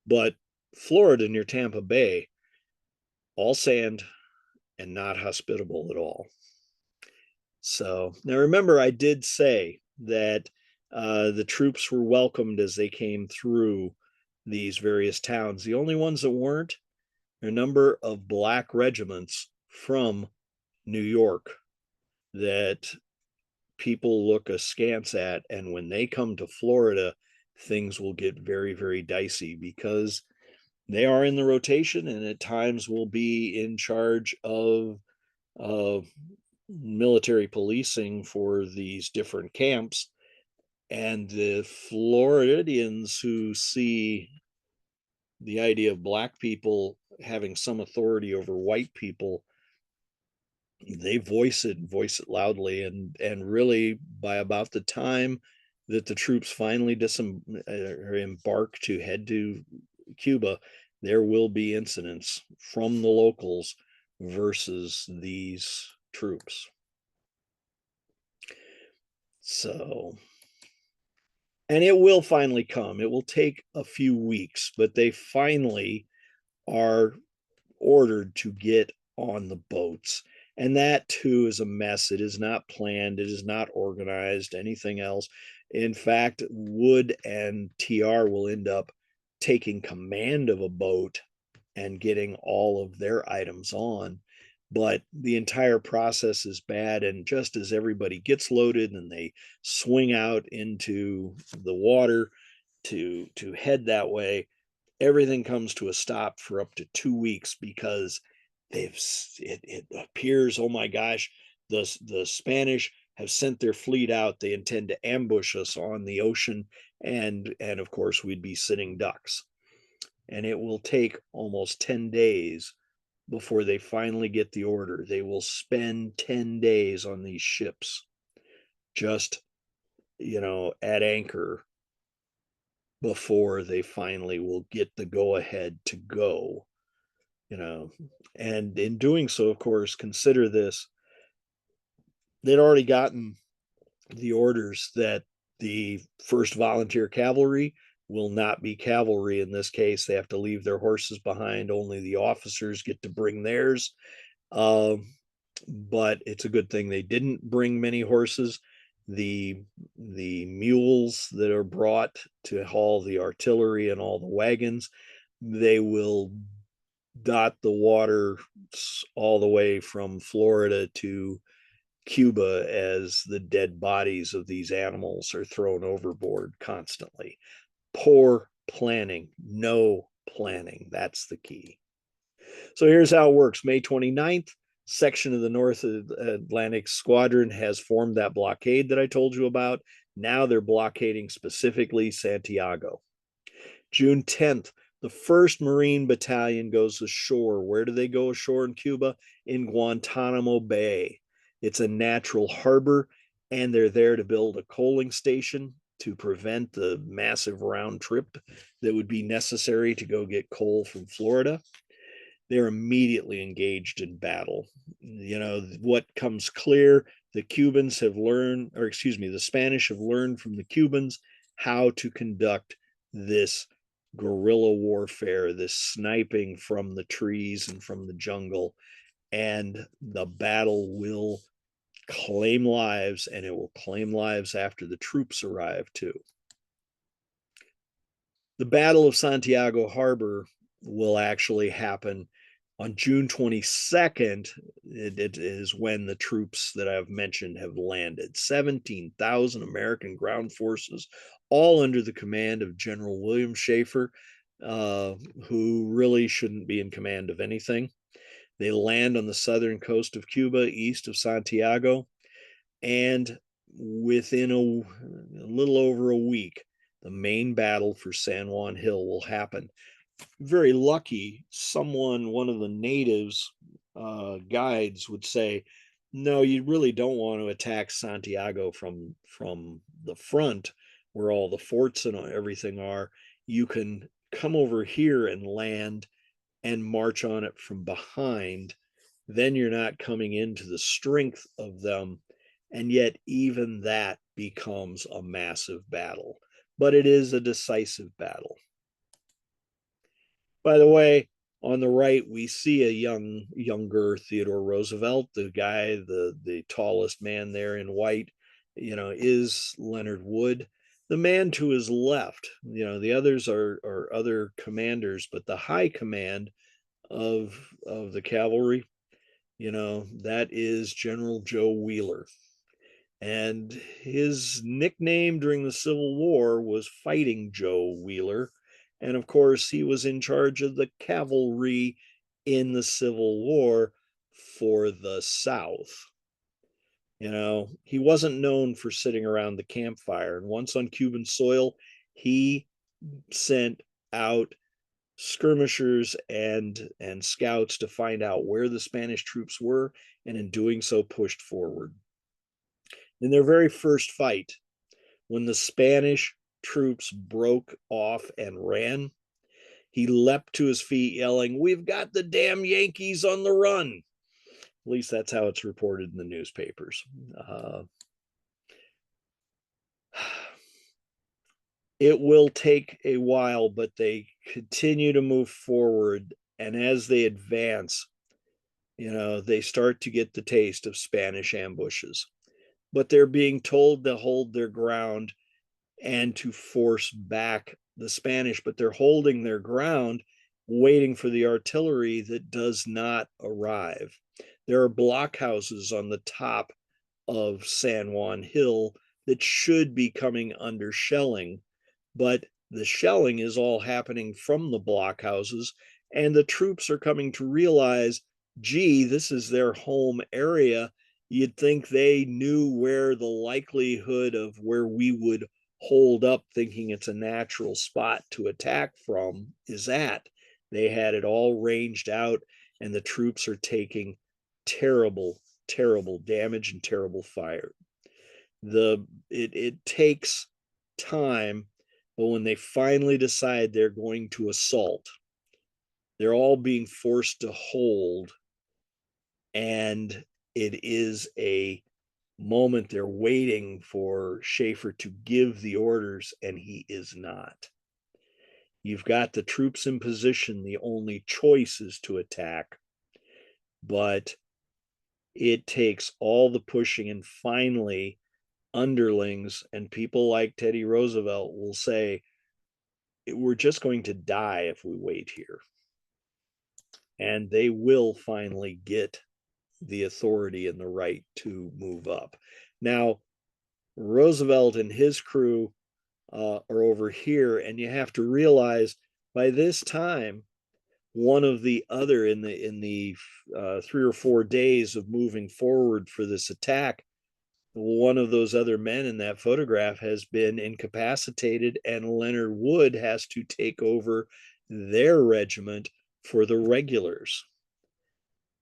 S1: But Florida, near Tampa Bay, all sand and not hospitable at all. So now remember, I did say that the troops were welcomed as they came through these various towns. The only ones that weren't are a number of black regiments from New York that people look askance at. And when they come to Florida, things will get very, very dicey because they are in the rotation and at times will be in charge of military policing for these different camps. And the Floridians who see the idea of black people having some authority over white people, they voice it loudly. And really, by about the time that the troops finally embark to head to Cuba, there will be incidents from the locals versus these troops. So, and it will finally come. It will take a few weeks, but they finally are ordered to get on the boats. And that too is a mess. It is not planned, it is not organized, anything else. In fact, Wood and TR will end up taking command of a boat and getting all of their items on. But the entire process is bad. And just as everybody gets loaded and they swing out into the water to head that way, everything comes to a stop for up to 2 weeks because it appears, oh my gosh, the Spanish have sent their fleet out. They intend to ambush us on the ocean, and of course we'd be sitting ducks. And it will take almost 10 days before they finally get the order. They will spend 10 days on these ships, just, you know, at anchor, before they finally will get the go ahead to go, you know. And in doing so, of course, consider this: they'd already gotten the orders that the 1st Volunteer Cavalry will not be cavalry in this case. They have to leave their horses behind. Only the officers get to bring theirs. But it's a good thing they didn't bring many horses. the mules that are brought to haul the artillery and all the wagons. They will dot the water all the way from Florida to Cuba as the dead bodies of these animals are thrown overboard constantly. Poor planning, no planning. That's the key. So here's how it works. May 29th, section of the North Atlantic Squadron has formed that blockade that I told you about. Now they're blockading specifically Santiago. June 10th, the 1st Marine Battalion goes ashore. Where do they go ashore in Cuba? In Guantanamo Bay. It's a natural harbor, and they're there to build a coaling station to prevent the massive round trip that would be necessary to go get coal from Florida. They're immediately engaged in battle. You know, what comes clear, the Cubans have learned, or excuse me, the Spanish have learned from the Cubans how to conduct this guerrilla warfare, this sniping from the trees and from the jungle. And the battle will claim lives, and it will claim lives after the troops arrive too. The Battle of Santiago Harbor will actually happen on June 22nd. It is when the troops that I've mentioned have landed. 17,000 American ground forces, all under the command of General William Schaefer, who really shouldn't be in command of anything. They land on the southern coast of Cuba, east of Santiago, and within a little over a week, the main battle for San Juan Hill will happen. Very lucky, one of the natives guides would say, no, you really don't want to attack Santiago from the front where all the forts and everything are. You can come over here and land and march on it from behind. Then you're not coming into the strength of them. And yet even that becomes a massive battle, but it is a decisive battle. By the way, on the right, we see a younger Theodore Roosevelt, the guy, the tallest man there in white, is Leonard Wood. The man to his left, the others are other commanders, but the high command of the cavalry, that is General Joe Wheeler. And his nickname during the Civil War was Fighting Joe Wheeler. And of course, he was in charge of the cavalry in the Civil War for the South. He wasn't known for sitting around the campfire. And once on Cuban soil, he sent out skirmishers and scouts to find out where the Spanish troops were, and in doing so pushed forward. In their very first fight, when the Spanish troops broke off and ran, he leapt to his feet yelling, "We've got the damn Yankees on the run." At least that's how it's reported in the newspapers. It will take a while, but they continue to move forward. And as they advance, they start to get the taste of Spanish ambushes. But they're being told to hold their ground and to force back the Spanish, but they're holding their ground, waiting for the artillery that does not arrive. There are blockhouses on the top of San Juan Hill that should be coming under shelling, but the shelling is all happening from the blockhouses, and the troops are coming to realize, gee, this is their home area. You'd think they knew where the likelihood of where we would hold up, thinking it's a natural spot to attack from, is at. They had it all ranged out, and the troops are taking terrible, terrible damage and terrible fire. It takes time, but when they finally decide they're going to assault, they're all being forced to hold, and it is a moment they're waiting for Schaefer to give the orders, and he is not. You've got the troops in position. The only choice is to attack, but it takes all the pushing, and finally underlings and people like Teddy Roosevelt will say, we're just going to die if we wait here. And they will finally get the authority and the right to move up. Now, Roosevelt and his crew are over here, and you have to realize by this time, one of the other in the 3 or 4 days of moving forward for this attack, one of those other men in that photograph has been incapacitated, and Leonard Wood has to take over their regiment for the regulars.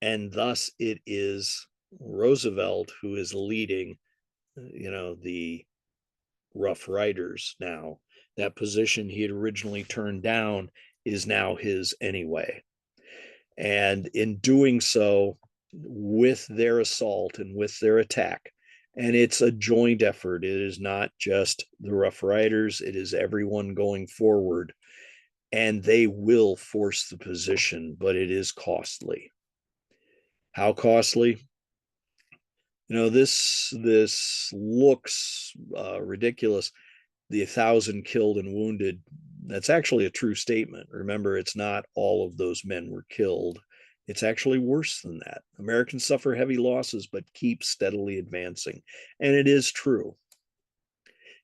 S1: And thus it is Roosevelt who is leading, the Rough Riders now. That position he had originally turned down is now his anyway. And in doing so, with their assault and with their attack, and it's a joint effort, it is not just the Rough Riders, it is everyone going forward, and they will force the position, but it is costly. How costly? This looks ridiculous, the 1,000 killed and wounded. That's actually a true statement. Remember, it's not all of those men were killed. It's actually worse than that. Americans suffer heavy losses, but keep steadily advancing. And it is true.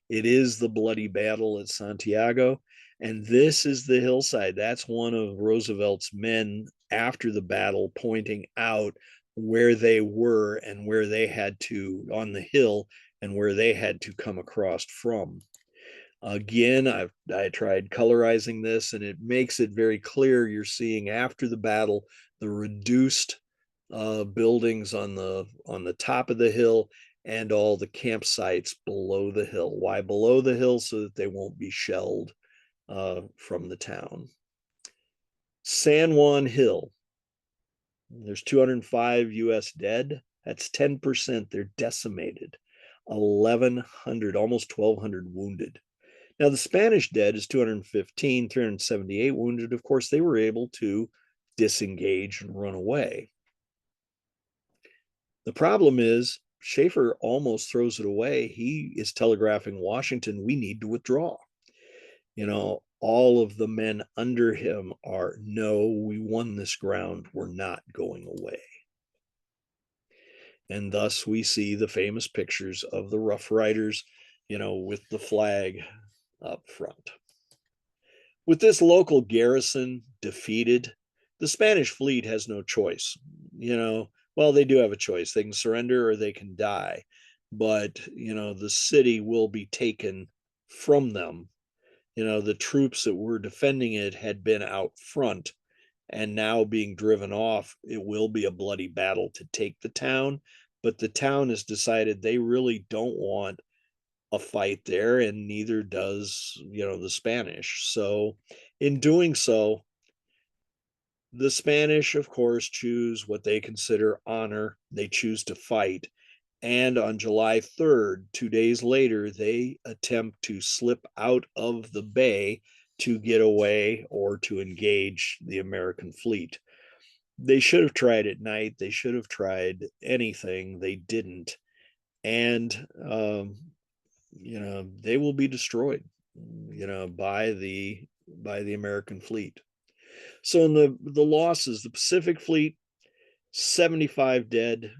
S1: It is the bloody battle at Santiago. And this is the hillside. That's one of Roosevelt's men after the battle pointing out where they were and where they had to, on the hill, and where they had to come across from. Again, I tried colorizing this, and it makes it very clear. You're seeing after the battle the reduced buildings on the top of the hill and all the campsites below the hill. Why below the hill? So that they won't be shelled from the town. San Juan Hill. There's 205 U.S. dead. That's 10%. They're decimated. 1,100, almost 1,200 wounded. Now, the Spanish dead is 215, 378 wounded. Of course, they were able to disengage and run away. The problem is Schaefer almost throws it away. He is telegraphing Washington, we need to withdraw. All of the men under him are, no, we won this ground. We're not going away. And thus we see the famous pictures of the Rough Riders, with the flag up front. With this local garrison defeated, the Spanish fleet has no choice. Well, they do have a choice. They can surrender or they can die. But, the city will be taken from them. The troops that were defending it had been out front, and now being driven off, it will be a bloody battle to take the town. But the town has decided they really don't want a fight there, and neither does the Spanish. So in doing so, the Spanish, of course, choose what they consider honor. They choose to fight. And on July 3rd, 2 days later, they attempt to slip out of the bay to get away or to engage the American fleet. They should have tried at night. They should have tried anything. They didn't. And they will be destroyed, by the American fleet. So in the losses, the Pacific Fleet, 75 dead,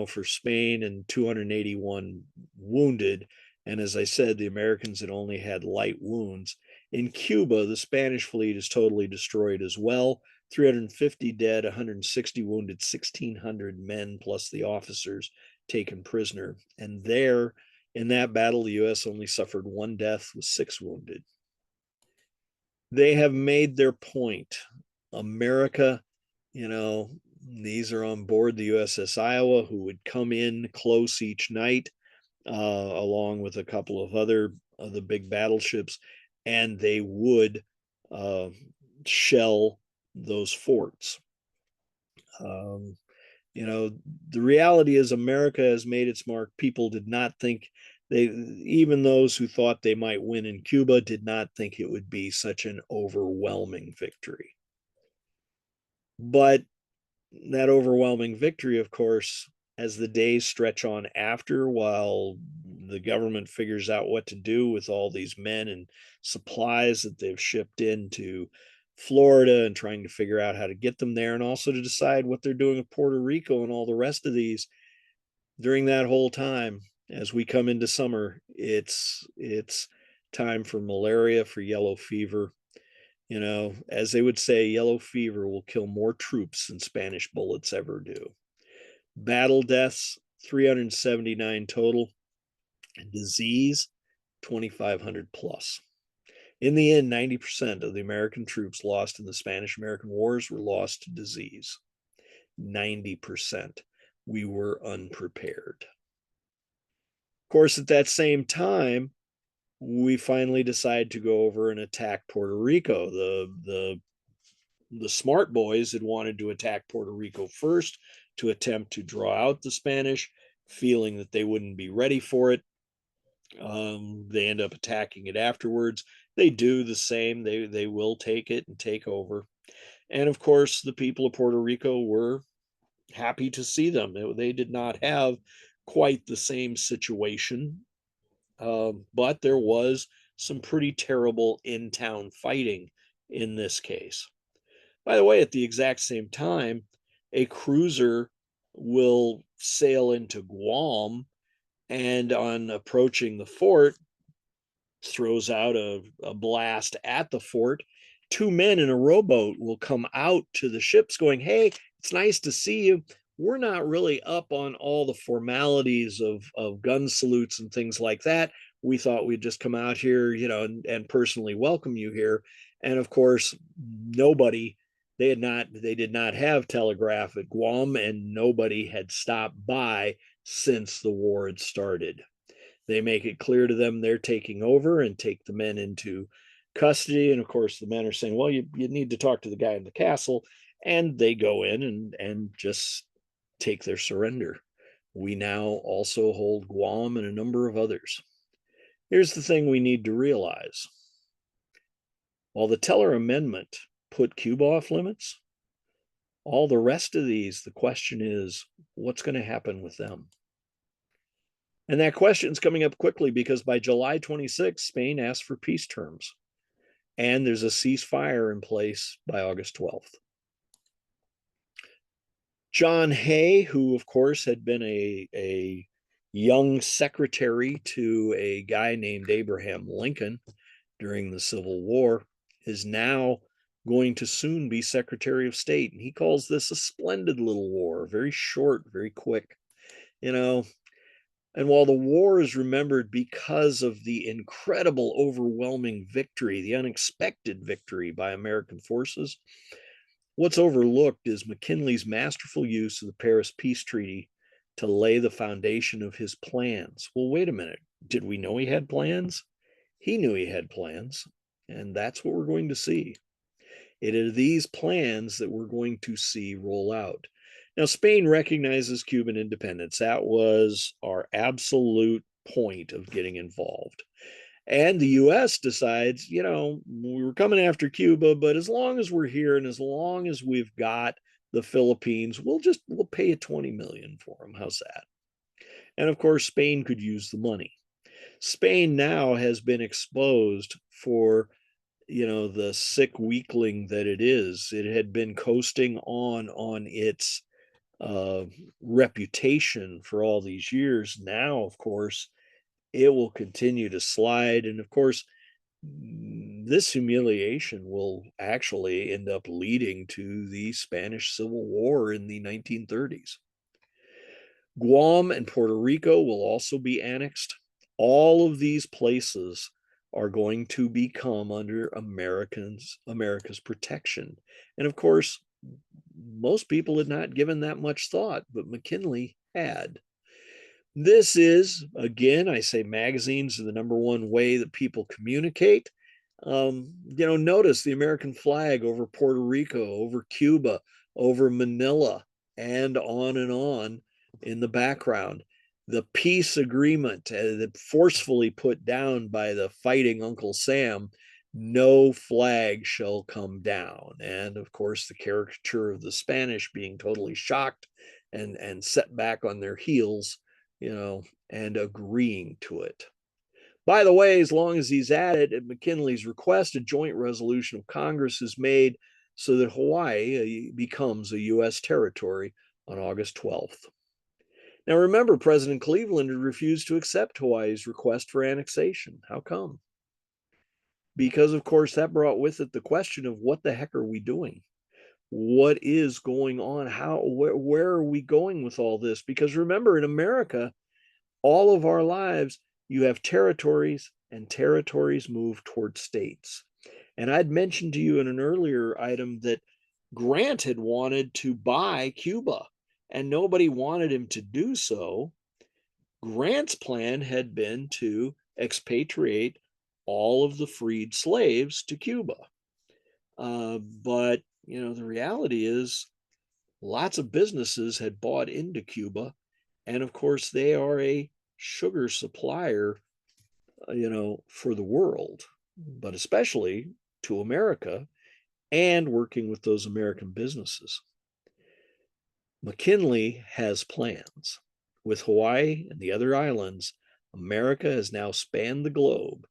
S1: for Spain, and 281 wounded. And as I said, the Americans had only had light wounds. In Cuba, the Spanish fleet is totally destroyed as well. 350 dead, 160 wounded, 1,600 men plus the officers taken prisoner. And there, in that battle, the U.S. only suffered 1 death with 6 wounded. They have made their point. America, these are on board the USS Iowa, who would come in close each night, along with a couple of other of the big battleships, and they would shell those forts. The reality is America has made its mark. People did not think even those who thought they might win in Cuba did not think it would be such an overwhelming victory. But that overwhelming victory, of course, as the days stretch on after, while the government figures out what to do with all these men and supplies that they've shipped into Florida, and trying to figure out how to get them there, and also to decide what they're doing with Puerto Rico and all the rest of these. During that whole time, as we come into summer, it's time for malaria, for yellow fever. You know, as they would say, yellow fever will kill more troops than Spanish bullets ever do. Battle deaths, 379 total. Disease, 2,500 plus. In the end, 90% of the American troops lost in the Spanish American Wars were lost to disease. 90%. We were unprepared. Of course, at that same time, we finally decide to go over and attack Puerto Rico. The smart boys had wanted to attack Puerto Rico first to attempt to draw out the Spanish, feeling that they wouldn't be ready for it. They end up attacking it afterwards. They do the same. They will take it and take over. And of course, the people of Puerto Rico were happy to see them. They did not have quite the same situation, but there was some pretty terrible in-town fighting in this case. By the way, at the exact same time, a cruiser will sail into Guam, and on approaching the fort, throws out a blast at the fort. Two men in a rowboat will come out to the ships going, "Hey, it's nice to see you. We're not really up on all the formalities of gun salutes and things like that. We thought we'd just come out here, you know, and personally welcome you here." And of course, nobody, they did not have telegraph at Guam, and nobody had stopped by since the war had started. They make it clear to them they're taking over and take the men into custody. And of course, the men are saying, "Well, you need to talk to the guy in the castle." And they go in and just take their surrender. We now also hold Guam and a number of others. Here's the thing we need to realize. While the Teller Amendment put Cuba off limits, all the rest of these, the question is, what's going to happen with them? And that question is coming up quickly, because by July 26th, Spain asked for peace terms. And there's a ceasefire in place by August 12th. John Hay, who of course had been a young secretary to a guy named Abraham Lincoln during the Civil War, is now going to soon be Secretary of State. And he calls this a splendid little war, very short, very quick. You know, and while the war is remembered because of the incredible, overwhelming victory, the unexpected victory by American forces, what's overlooked is McKinley's masterful use of the Paris Peace Treaty to lay the foundation of his plans. Well, wait a minute. Did we know he had plans? He knew he had plans, and that's what we're going to see. It is these plans that we're going to see roll out. Now, Spain recognizes Cuban independence. That was our absolute point of getting involved. And the US decides, you know, we were coming after Cuba, but as long as we're here and as long as we've got the Philippines, we'll pay you 20 million for them. How's that? And of course, Spain could use the money. Spain now has been exposed for, you know, the sick weakling that it is. It had been coasting on its reputation for all these years. Now, of course, it will continue to slide. And of course, this humiliation will actually end up leading to the Spanish Civil War in the 1930s. Guam and Puerto Rico will also be annexed. All of these places are going to become under America's protection. And of course, most people had not given that much thought, but McKinley had. This is, again, I say magazines are the number one way that people communicate. You know, notice the American flag over Puerto Rico, over Cuba, over Manila, and on in the background. The peace agreement that forcefully put down by the fighting Uncle Sam, no flag shall come down. And of course, the caricature of the Spanish being totally shocked and set back on their heels, and agreeing to it. By the way, as long as he's at it, at McKinley's request, a joint resolution of Congress is made so that Hawaii becomes a U.S. territory on August 12th. Now, remember, President Cleveland had refused to accept Hawaii's request for annexation. How come? Because, of course, that brought with it the question of what the heck are we doing? What is going on? Where are we going with all this? Because remember, in America, all of our lives, you have territories, and territories move toward states. And I'd mentioned to you in an earlier item that Grant had wanted to buy Cuba, and nobody wanted him to do so. Grant's plan had been to expatriate all of the freed slaves to Cuba. But, the reality is lots of businesses had bought into Cuba. And of course, they are a sugar supplier, for the world, but especially to America, and working with those American businesses. McKinley has plans. With Hawaii and the other islands, America has now spanned the globe,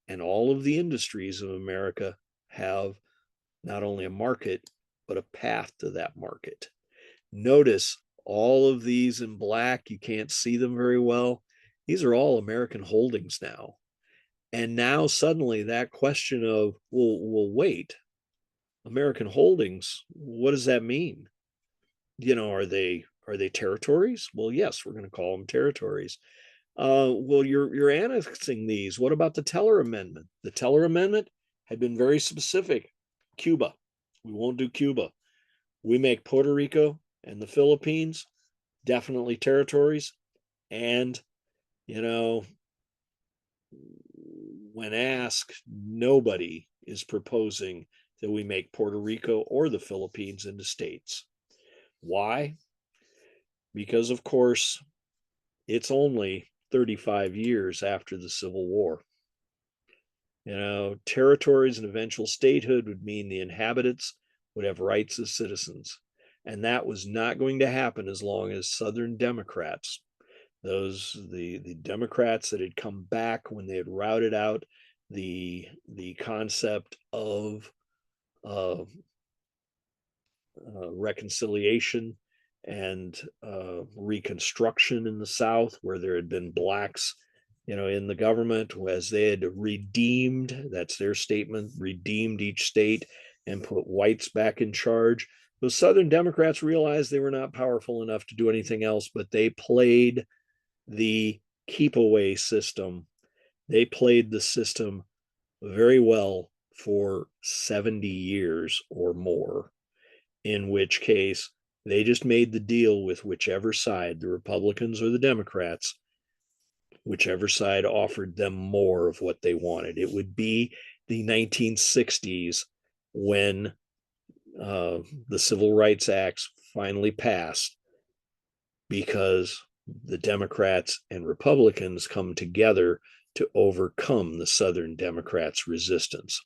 S1: and all of the industries of America have not only a market, but a path to that market. Notice all of these in black, you can't see them very well. These are all American holdings now. And now suddenly that question of, well, wait, American holdings, what does that mean? Are they territories? Well, yes, we're going to call them territories. Well, you're annexing these. What about the Teller Amendment? The Teller Amendment had been very specific. Cuba, we won't do Cuba. We make Puerto Rico and the Philippines definitely territories. And, when asked, nobody is proposing that we make Puerto Rico or the Philippines into states. Why? Because, of course, it's only 35 years after the Civil War. Territories and eventual statehood would mean the inhabitants would have rights as citizens. And that was not going to happen as long as Southern Democrats, the Democrats that had come back when they had routed out the concept of reconciliation and reconstruction in the South, where there had been blacks, in the government, as they had redeemed, that's their statement, redeemed each state and put whites back in charge. Those Southern Democrats realized they were not powerful enough to do anything else, but they played the keep away system. They played the system very well for 70 years or more, in which case they just made the deal with whichever side, the Republicans or the Democrats, whichever side offered them more of what they wanted. It would be the 1960s when the Civil Rights Acts finally passed, because the Democrats and Republicans come together to overcome the Southern Democrats' resistance.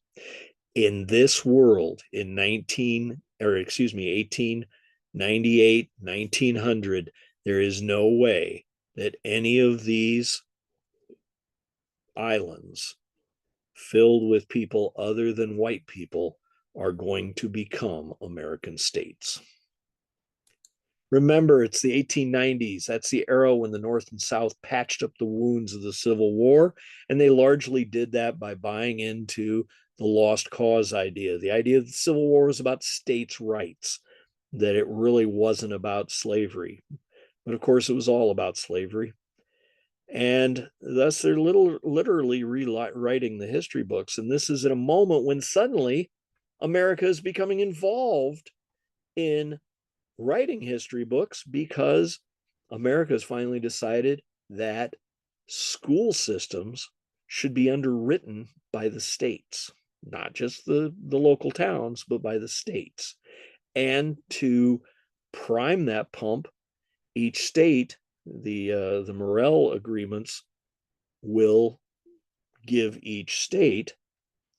S1: In this world, in 1898, 1900, there is no way that any of these islands filled with people other than white people are going to become American states. Remember, it's the 1890s. That's the era when the North and South patched up the wounds of the Civil War, and they largely did that by buying into the lost cause idea, the idea that the Civil War was about states' rights, that it really wasn't about slavery. But of course, it was all about slavery. And thus, they're literally rewriting the history books. And this is at a moment when suddenly America is becoming involved in writing history books, because America has finally decided that school systems should be underwritten by the states, not just the local towns, but by the states. And to prime that pump, each state, the Morrill agreements will give each state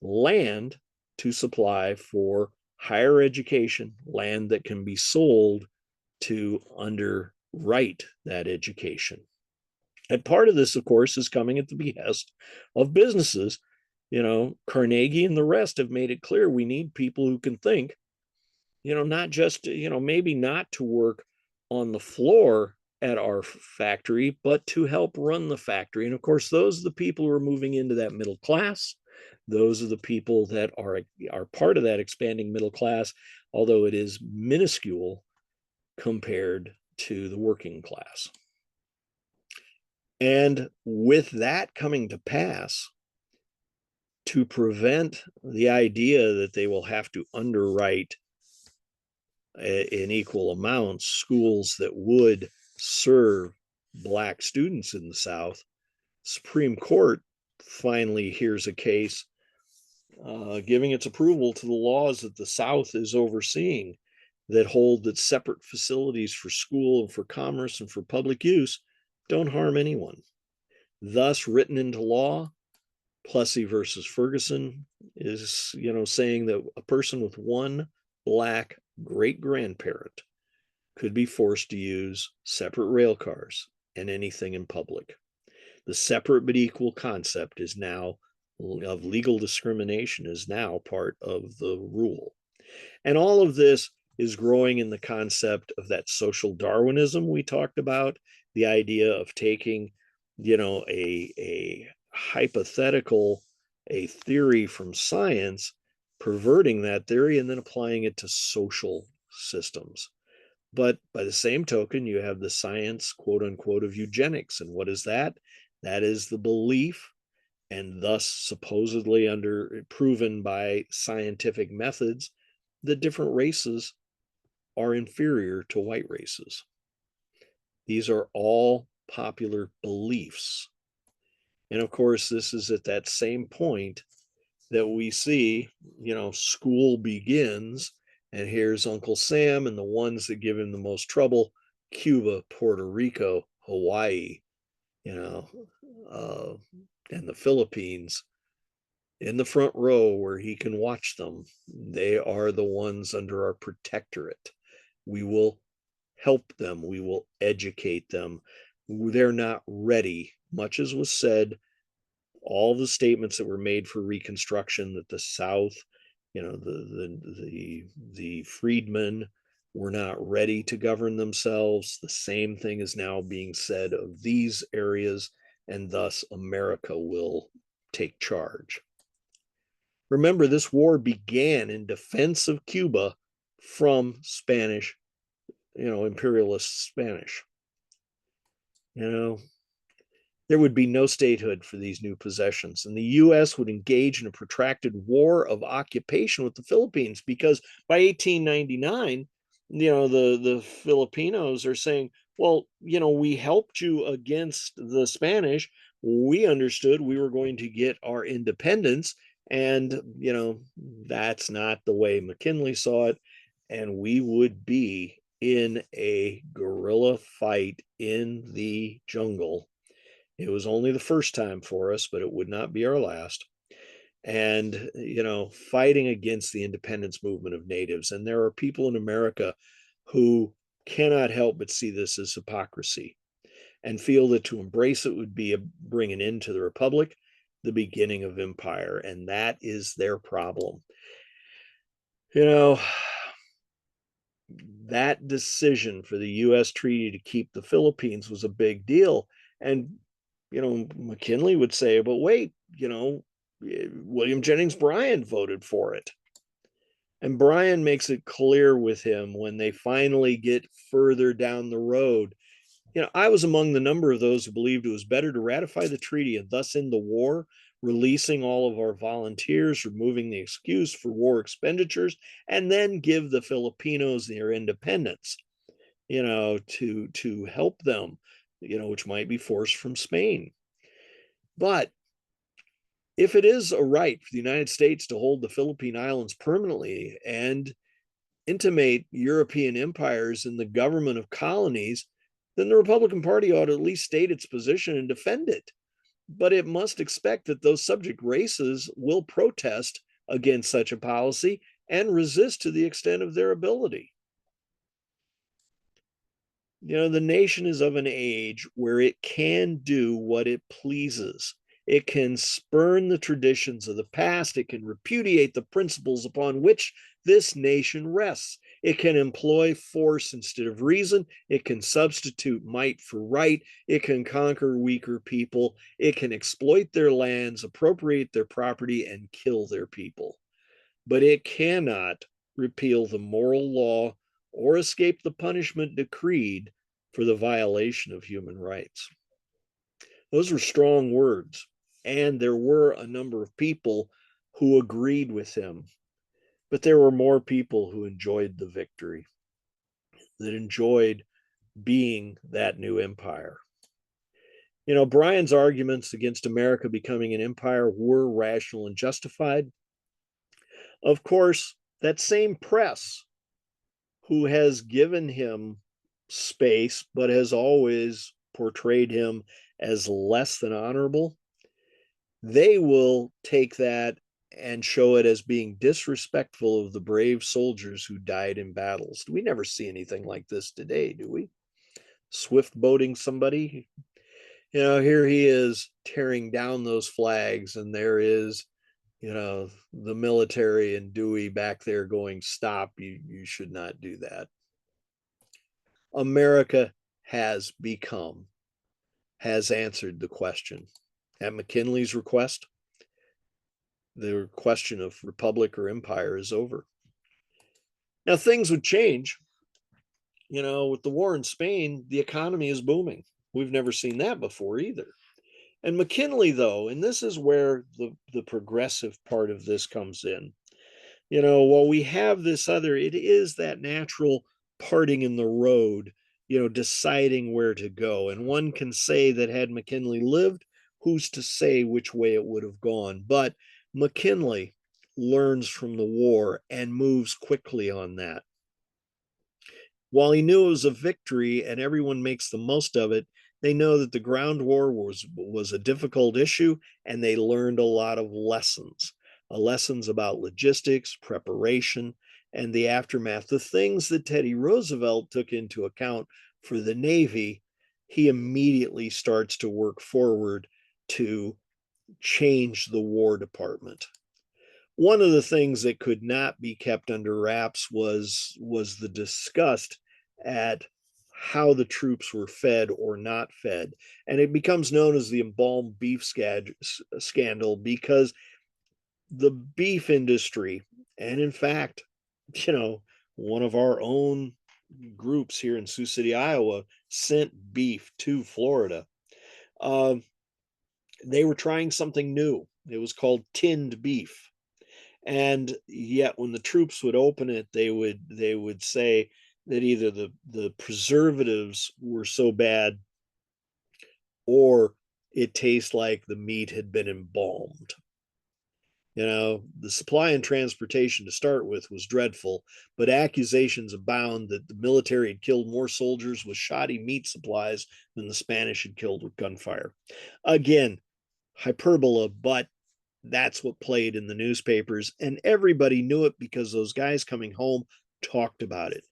S1: land to supply for higher education, land that can be sold to underwrite that education. And part of this, of course, is coming at the behest of businesses. Carnegie and the rest have made it clear we need people who can think, not just, maybe not to work on the floor at our factory, but to help run the factory. And of course, those are the people who are moving into that middle class. Those are the people that are part of that expanding middle class, although it is minuscule compared to the working class. And with that coming to pass, to prevent the idea that they will have to underwrite in equal amounts schools that would serve Black students in the South, Supreme Court finally hears a case giving its approval to the laws that the South is overseeing that hold that separate facilities for school and for commerce and for public use don't harm anyone. Thus, written into law, Plessy versus Ferguson is, saying that a person with one Black great-grandparent could be forced to use separate rail cars and anything in public. The separate but equal concept is now of legal discrimination is now part of the rule. And all of this is growing in the concept of that social Darwinism we talked about, the idea of taking, a hypothetical, a theory from science, perverting that theory and then applying it to social systems. But by the same token, you have the science, quote unquote, of eugenics. And what is that? That is the belief, and thus supposedly proven by scientific methods, that different races are inferior to white races. These are all popular beliefs. And of course, this is at that same point that we see, school begins, and here's Uncle Sam and the ones that give him the most trouble: Cuba, Puerto Rico, Hawaii, and the Philippines, in the front row where he can watch them. They are the ones under our protectorate. We will help them. We will educate them. They're not ready, much as was said. All the statements that were made for Reconstruction, that the South, the freedmen were not ready to govern themselves. The same thing is now being said of these areas, and thus America will take charge. Remember, this war began in defense of Cuba from Spanish, imperialist Spanish. There would be no statehood for these new possessions, and the U.S. would engage in a protracted war of occupation with the Philippines, because by 1899, the Filipinos are saying, well, we helped you against the Spanish. We understood we were going to get our independence, and that's not the way McKinley saw it, and we would be in a guerrilla fight in the jungle. It was only the first time for us, but it would not be our last. And, fighting against the independence movement of natives. And there are people in America who cannot help but see this as hypocrisy and feel that to embrace it would be bring an end to the republic, the beginning of empire. And that is their problem. That decision for the U.S. treaty to keep the Philippines was a big deal. And McKinley would say, but wait, William Jennings Bryan voted for it. And Bryan makes it clear with him when they finally get further down the road. I was among the number of those who believed it was better to ratify the treaty and thus end the war, releasing all of our volunteers, removing the excuse for war expenditures, and then give the Filipinos their independence, to help them, which might be forced from Spain. But if it is a right for the United States to hold the Philippine Islands permanently and intimate European empires in the government of colonies, then the Republican Party ought to at least state its position and defend it. But it must expect that those subject races will protest against such a policy and resist to the extent of their ability. The nation is of an age where it can do what it pleases. It can spurn the traditions of the past. It can repudiate the principles upon which this nation rests. It can employ force instead of reason. It can substitute might for right. It can conquer weaker people. It can exploit their lands, appropriate their property, and kill their people. But it cannot repeal the moral law or escape the punishment decreed for the violation of human rights. Those were strong words, and there were a number of people who agreed with him, but there were more people who enjoyed the victory, that enjoyed being that new empire. Bryan's arguments against America becoming an empire were rational and justified. Of course, that same press who has given him space but has always portrayed him as less than honorable, they will take that and show it as being disrespectful of the brave soldiers who died in battles. We never see anything like this today, do we? Swift boating somebody. Here he is tearing down those flags, and there is, the military and Dewey back there going, stop, you should not do that. America has answered the question. At McKinley's request, the question of republic or empire is over. Now, things would change. With the war in Spain, the economy is booming. We've never seen that before either. And McKinley, though, and this is where the progressive part of this comes in. While we have this other, it is that natural parting in the road, deciding where to go. And one can say that had McKinley lived, who's to say which way it would have gone? But McKinley learns from the war and moves quickly on that. While he knew it was a victory and everyone makes the most of it, they know that the ground war was a difficult issue, and they learned a lot of lessons about logistics, preparation, and the aftermath. The things that Teddy Roosevelt took into account for the Navy, he immediately starts to work forward to change the War Department. One of the things that could not be kept under wraps was the disgust at how the troops were fed or not fed. And it becomes known as the embalmed beef scandal, because the beef industry, and in fact, one of our own groups here in Sioux City, Iowa, sent beef to Florida. They were trying something new. It was called tinned beef. And yet when the troops would open it, they would say that either the preservatives were so bad, or it tastes like the meat had been embalmed. The supply and transportation to start with was dreadful, but accusations abound that the military had killed more soldiers with shoddy meat supplies than the Spanish had killed with gunfire. Again, hyperbola, but that's what played in the newspapers, and everybody knew it because those guys coming home talked about it.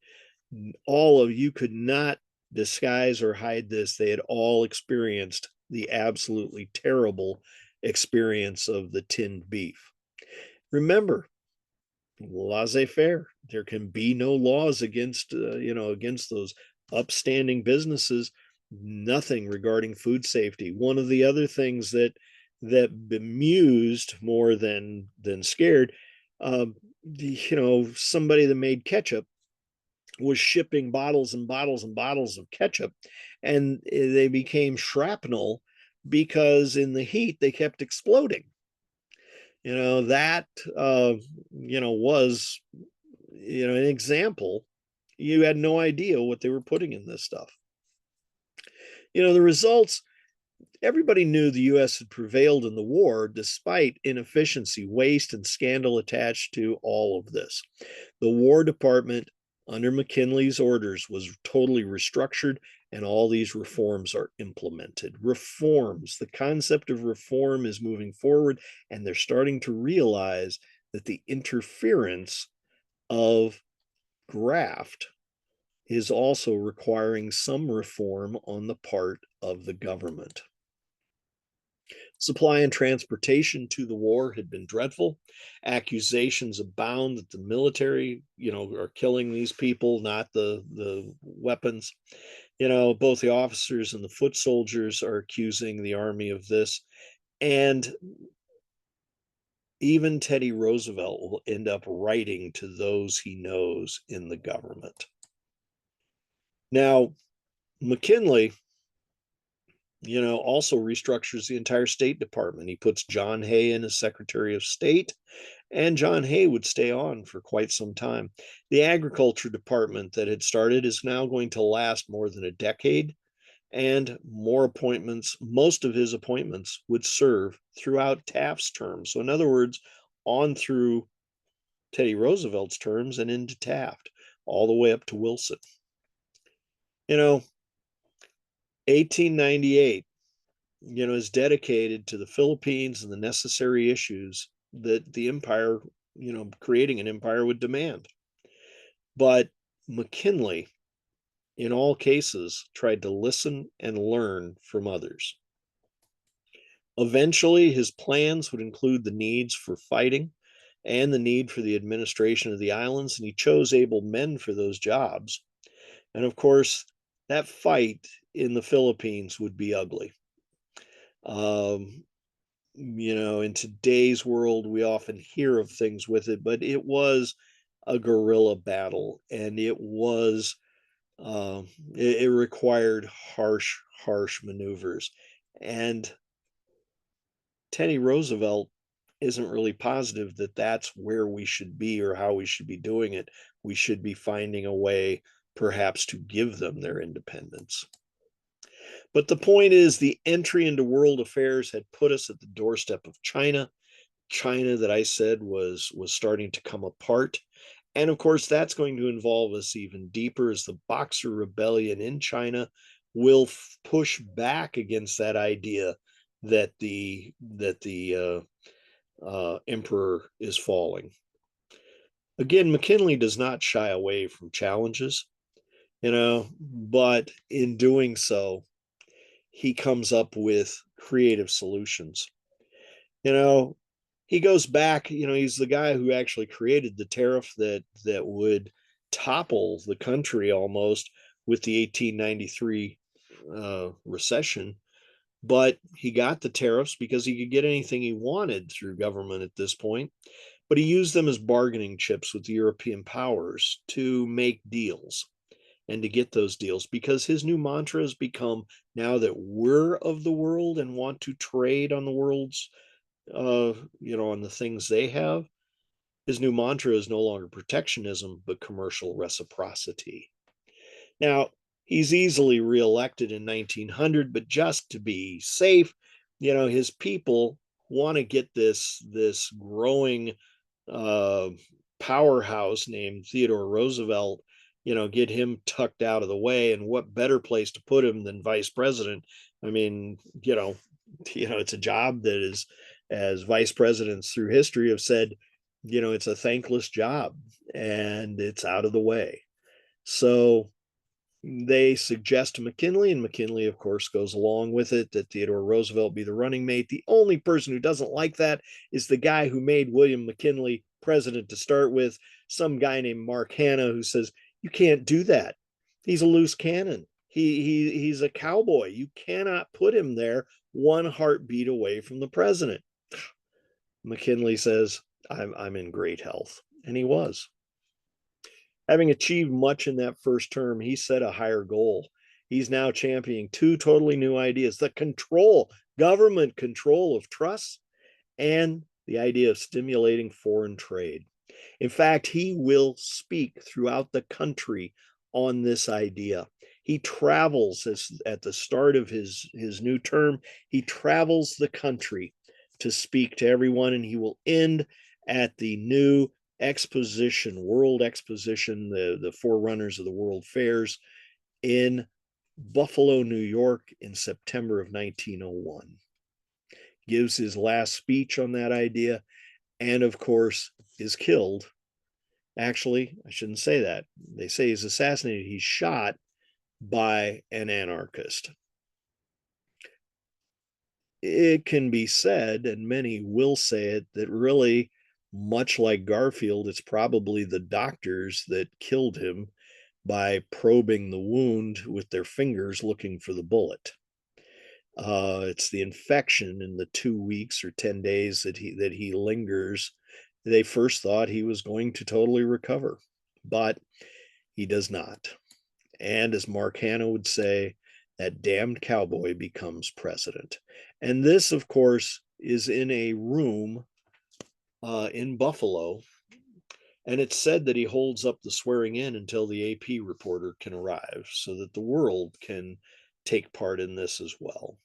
S1: All of you could not disguise or hide this. They had all experienced the absolutely terrible experience of the tinned beef. Remember, laissez-faire. There can be no laws against against those upstanding businesses. Nothing regarding food safety. One of the other things that bemused more than scared, somebody that made ketchup was shipping bottles and bottles and bottles of ketchup, and they became shrapnel because in the heat they kept exploding. That was an example. You had no idea what they were putting in this stuff. The results, everybody knew the US had prevailed in the war despite inefficiency, waste, and scandal attached to all of this. The War Department under McKinley's orders was totally restructured, and all these reforms are implemented. Reforms, the concept of reform is moving forward, and they're starting to realize that the interference of graft is also requiring some reform on the part of the government. Supply and transportation to the war had been dreadful. Accusations abound that the military, are killing these people, not the weapons. Both the officers and the foot soldiers are accusing the army of this. And even Teddy Roosevelt will end up writing to those he knows in the government. Now, McKinley, also restructures the entire State Department. He puts John Hay in as Secretary of State, and John Hay would stay on for quite some time. The Agriculture Department that had started is now going to last more than a decade, and more appointments, most of his appointments would serve throughout Taft's term. So, in other words, on through Teddy Roosevelt's terms and into Taft, all the way up to Wilson. 1898, is dedicated to the Philippines and the necessary issues that the empire, creating an empire would demand. But McKinley, in all cases, tried to listen and learn from others. Eventually, his plans would include the needs for fighting and the need for the administration of the islands, and he chose able men for those jobs. And of course, that fight in the Philippines would be ugly. In today's world, we often hear of things with it, but it was a guerrilla battle, and it required harsh maneuvers. And Teddy Roosevelt isn't really positive that that's where we should be or how we should be doing it. We should be finding a way, perhaps, to give them their independence. But the point is, the entry into world affairs had put us at the doorstep of China. China, that I said was starting to come apart. And of course, that's going to involve us even deeper, as the Boxer Rebellion in China will push back against that idea that the emperor is falling. Again, McKinley does not shy away from challenges, but in doing so, he comes up with creative solutions. He goes back, he's the guy who actually created the tariff that would topple the country almost with the 1893 recession. But he got the tariffs because he could get anything he wanted through government at this point. But he used them as bargaining chips with the European powers to make deals and to get those deals, because his new mantra has become, now that we're of the world and want to trade on the world's on the things they have, his new mantra is no longer protectionism, but commercial reciprocity. Now, he's easily reelected in 1900, but just to be safe, his people want to get this growing powerhouse named Theodore Roosevelt, get him tucked out of the way. And what better place to put him than vice president? I mean, it's a job that is, as vice presidents through history have said, it's a thankless job and it's out of the way. So they suggest to McKinley, and McKinley, of course, goes along with it, that Theodore Roosevelt be the running mate. The only person who doesn't like that is the guy who made William McKinley president to start with, some guy named Mark Hanna, who says, you can't do that. He's a loose cannon. He's a cowboy. You cannot put him there one heartbeat away from the president. McKinley says, I'm in great health. And he was. Having achieved much in that first term, he set a higher goal. He's now championing two totally new ideas: the government control of trusts, and the idea of stimulating foreign trade. In fact, he will speak throughout the country on this idea. He travels at the start of his new term. He travels the country to speak to everyone, and he will end at the new world exposition, the forerunners of the world fairs, in Buffalo, New York, in September of 1901. Gives his last speech on that idea, and of course is killed Actually, I shouldn't say that. They say he's assassinated. He's shot by an anarchist. It can be said, and many will say it, that really, much like Garfield, it's probably the doctors that killed him by probing the wound with their fingers looking for the bullet. It's the infection in the 2 weeks or 10 days that he lingers. They first thought he was going to totally recover, but he does not. And as Mark Hanna would say, that damned cowboy becomes president. And this, of course, is in a room in Buffalo. And it's said that he holds up the swearing in until the AP reporter can arrive so that the world can take part in this as well.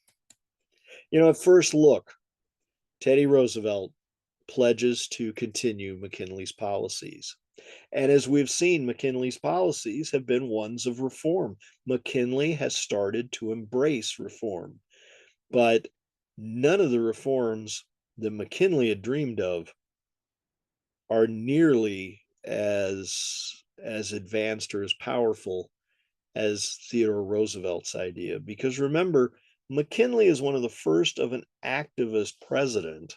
S1: At first look, Teddy Roosevelt pledges to continue McKinley's policies. And as we've seen, McKinley's policies have been ones of reform. McKinley has started to embrace reform, but none of the reforms that McKinley had dreamed of are nearly as advanced or as powerful as Theodore Roosevelt's idea. Because remember, McKinley is one of the first of an activist president,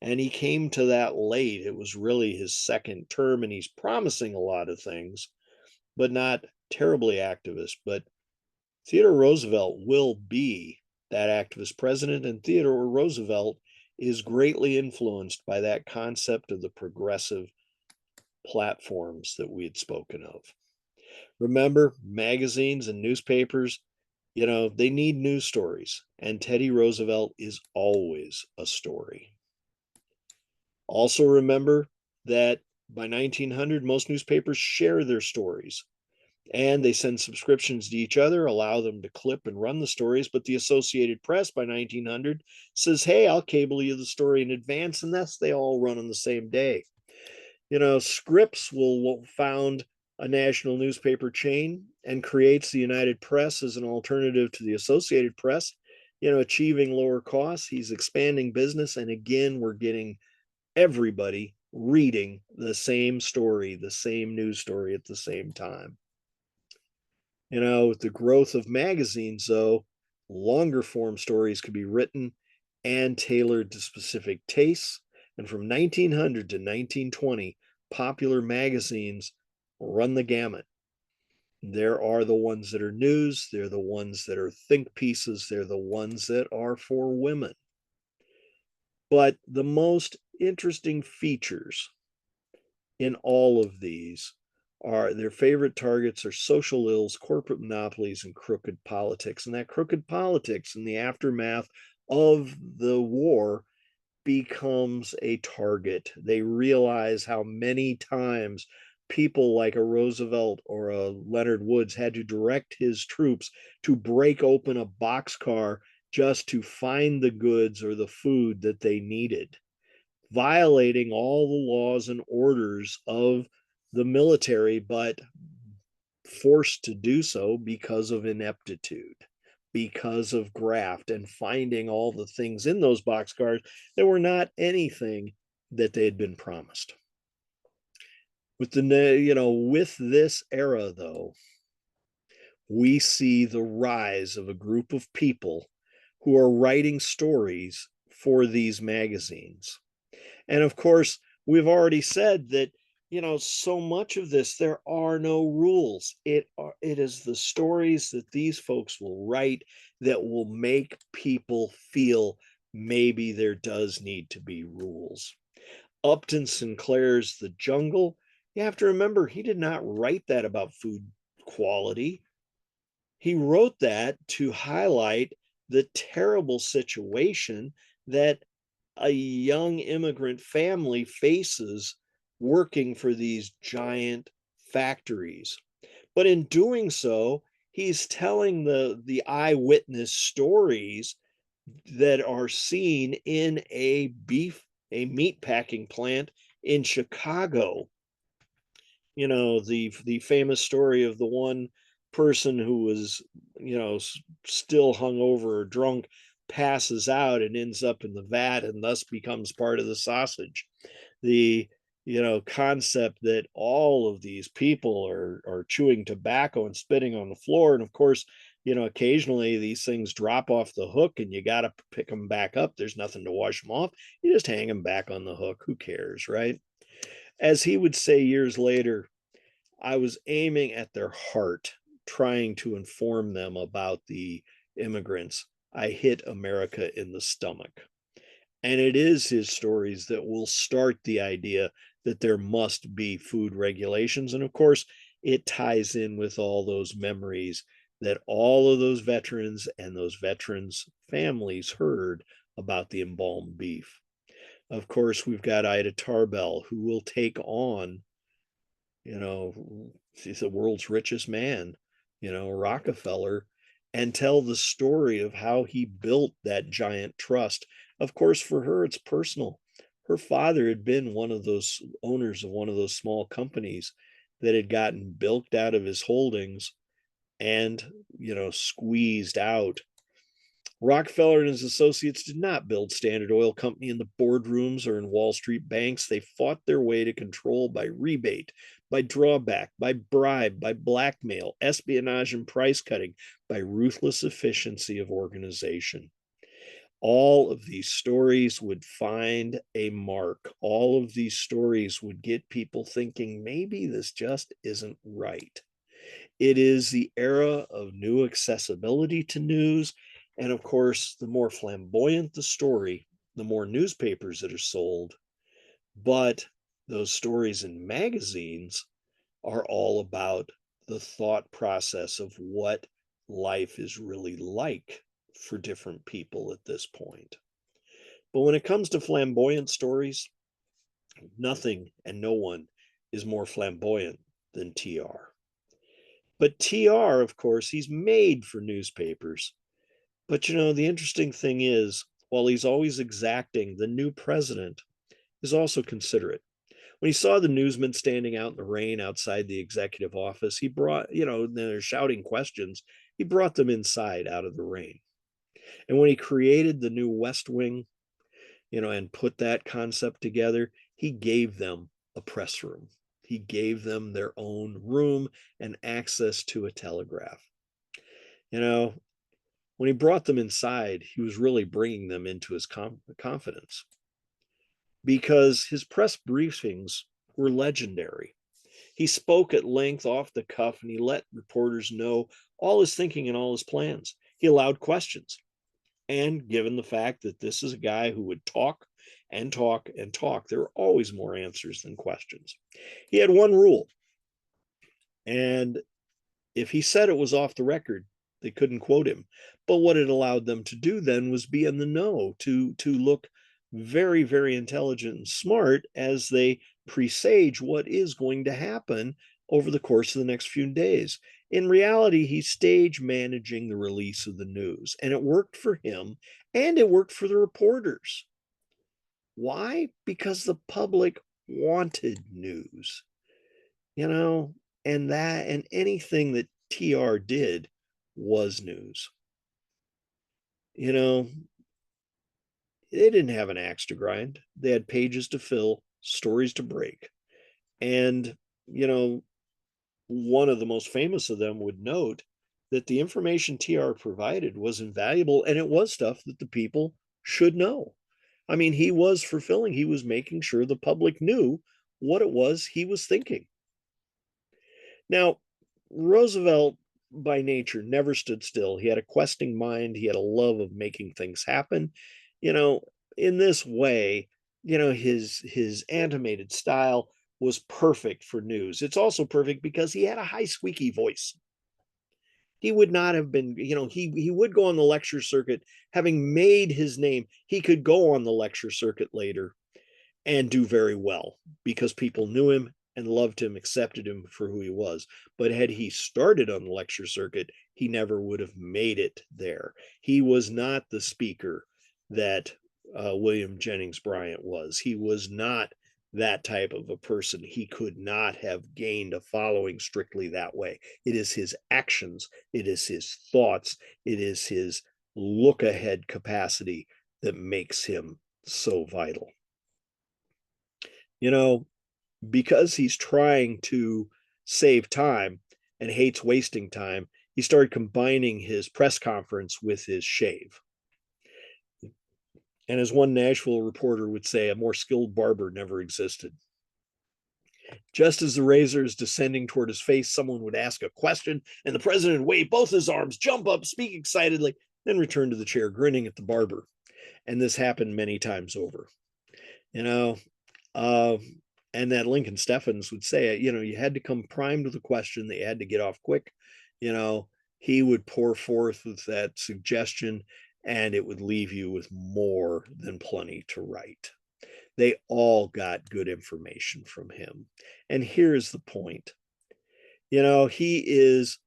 S1: and he came to that late. It was really his second term, and he's promising a lot of things, but not terribly activist. But Theodore Roosevelt will be that activist president, and Theodore Roosevelt is greatly influenced by that concept of the progressive platforms that we had spoken of. Remember, magazines and newspapers, they need news stories, and Teddy Roosevelt is always a story. Also, remember that by 1900, most newspapers share their stories and they send subscriptions to each other, allow them to clip and run the stories. But the Associated Press by 1900 says, hey, I'll cable you the story in advance, and thus they all run on the same day. Scripps will found a national newspaper chain and creates the United Press as an alternative to the Associated Press, achieving lower costs. He's expanding business. And again, we're getting everybody reading the same story, the same news story at the same time. With the growth of magazines, though, longer form stories could be written and tailored to specific tastes. And from 1900 to 1920, popular magazines run the gamut. There are the ones that are news, they're the ones that are think pieces, they're the ones that are for women. But the most interesting features in all of these are their favorite targets are social ills, corporate monopolies, and crooked politics. And that crooked politics in the aftermath of the war becomes a target. They realize how many times people like a Roosevelt or a Leonard Woods had to direct his troops to break open a boxcar just to find the goods or the food that they needed, violating all the laws and orders of the military, but forced to do so because of ineptitude, because of graft, and finding all the things in those boxcars that were not anything that they had been promised. With this era, though, we see the rise of a group of people who are writing stories for these magazines. And of course, we've already said that, so much of this, there are no rules. It is the stories that these folks will write that will make people feel maybe there does need to be rules. Upton Sinclair's The Jungle, you have to remember, he did not write that about food quality. He wrote that to highlight the terrible situation that a young immigrant family faces working for these giant factories. But in doing so, he's telling the eyewitness stories that are seen in a meat packing plant in Chicago. The famous story of the one person who was, still hungover or drunk, passes out and ends up in the vat and thus becomes part of the sausage. The concept that all of these people are chewing tobacco and spitting on the floor. And of course, occasionally these things drop off the hook and you got to pick them back up. There's nothing to wash them off. You just hang them back on the hook. Who cares, right? As he would say years later, I was aiming at their heart, trying to inform them about the immigrants. I hit America in the stomach. And it is his stories that will start the idea that there must be food regulations. And of course, it ties in with all those memories that all of those veterans and those veterans' families heard about the embalmed beef. Of course, we've got Ida Tarbell, who will take on, she's the world's richest man, Rockefeller, and tell the story of how he built that giant trust. Of course, for her, it's personal. Her father had been one of those owners of one of those small companies that had gotten bilked out of his holdings and, squeezed out. Rockefeller and his associates did not build Standard Oil Company in the boardrooms or in Wall Street banks. They fought their way to control by rebate, by drawback, by bribe, by blackmail, espionage, and price cutting, by ruthless efficiency of organization. All of these stories would find a mark. All of these stories would get people thinking, maybe this just isn't right. It is the era of new accessibility to news. And of course, the more flamboyant the story, the more newspapers that are sold. But those stories in magazines are all about the thought process of what life is really like for different people at this point. But when it comes to flamboyant stories, nothing and no one is more flamboyant than TR. But TR, of course, he's made for newspapers. But the interesting thing is, while he's always exacting, the new president is also considerate. When he saw the newsmen standing out in the rain outside the executive office, he brought, they're shouting questions. He brought them inside out of the rain. And when he created the new West Wing, and put that concept together, he gave them a press room. He gave them their own room and access to a telegraph. When he brought them inside, he was really bringing them into his confidence because his press briefings were legendary. He spoke at length off the cuff and he let reporters know all his thinking and all his plans. He allowed questions. And given the fact that this is a guy who would talk and talk and talk, there were always more answers than questions. He had one rule. And if he said it was off the record, they couldn't quote him. But what it allowed them to do then was be in the know, to look very, very intelligent and smart as they presage what is going to happen over the course of the next few days. In reality, he's stage managing the release of the news, and it worked for him and it worked for the reporters. Why? Because the public wanted news, and anything that TR did was news. They didn't have an axe to grind. They had pages to fill, stories to break. And, one of the most famous of them would note that the information TR provided was invaluable and it was stuff that the people should know. I mean, he was fulfilling, he was making sure the public knew what it was he was thinking. Now, Roosevelt by nature never stood still. He had a questing mind, he had a love of making things happen. In this way, his animated style was perfect for news. It's also perfect because he had a high squeaky voice. He would not have been, he would go on the lecture circuit having made his name. He could go on the lecture circuit later and do very well because people knew him and loved him, accepted him for who he was. But had he started on the lecture circuit, he never would have made it there. He was not the speaker that William Jennings Bryan was. He was not that type of a person. He could not have gained a following strictly that way. It is his actions, it is his thoughts, it is his look ahead capacity that makes him so vital. because he's trying to save time and hates wasting time, he started combining his press conference with his shave. And as one Nashville reporter would say, a more skilled barber never existed. Just as the razor is descending toward his face, someone would ask a question, and the president would wave both his arms, jump up, speak excitedly, then return to the chair, grinning at the barber. And this happened many times over. You know, uh, and that Lincoln Steffens would say, you had to come primed with a question that you had to get off quick. You know, he would pour forth with that suggestion, and it would leave you with more than plenty to write. They all got good information from him. And here's the point. He is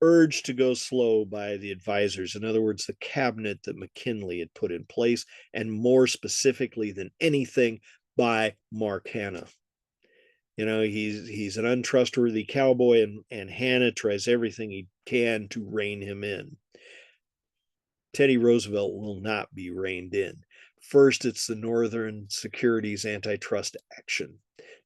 S1: urged to go slow by the advisors. In other words, the cabinet that McKinley had put in place, and more specifically than anything, by Mark Hanna. He's an untrustworthy cowboy, and Hanna tries everything he can to rein him in. Teddy Roosevelt will not be reined in. First, it's the Northern Securities Antitrust Action.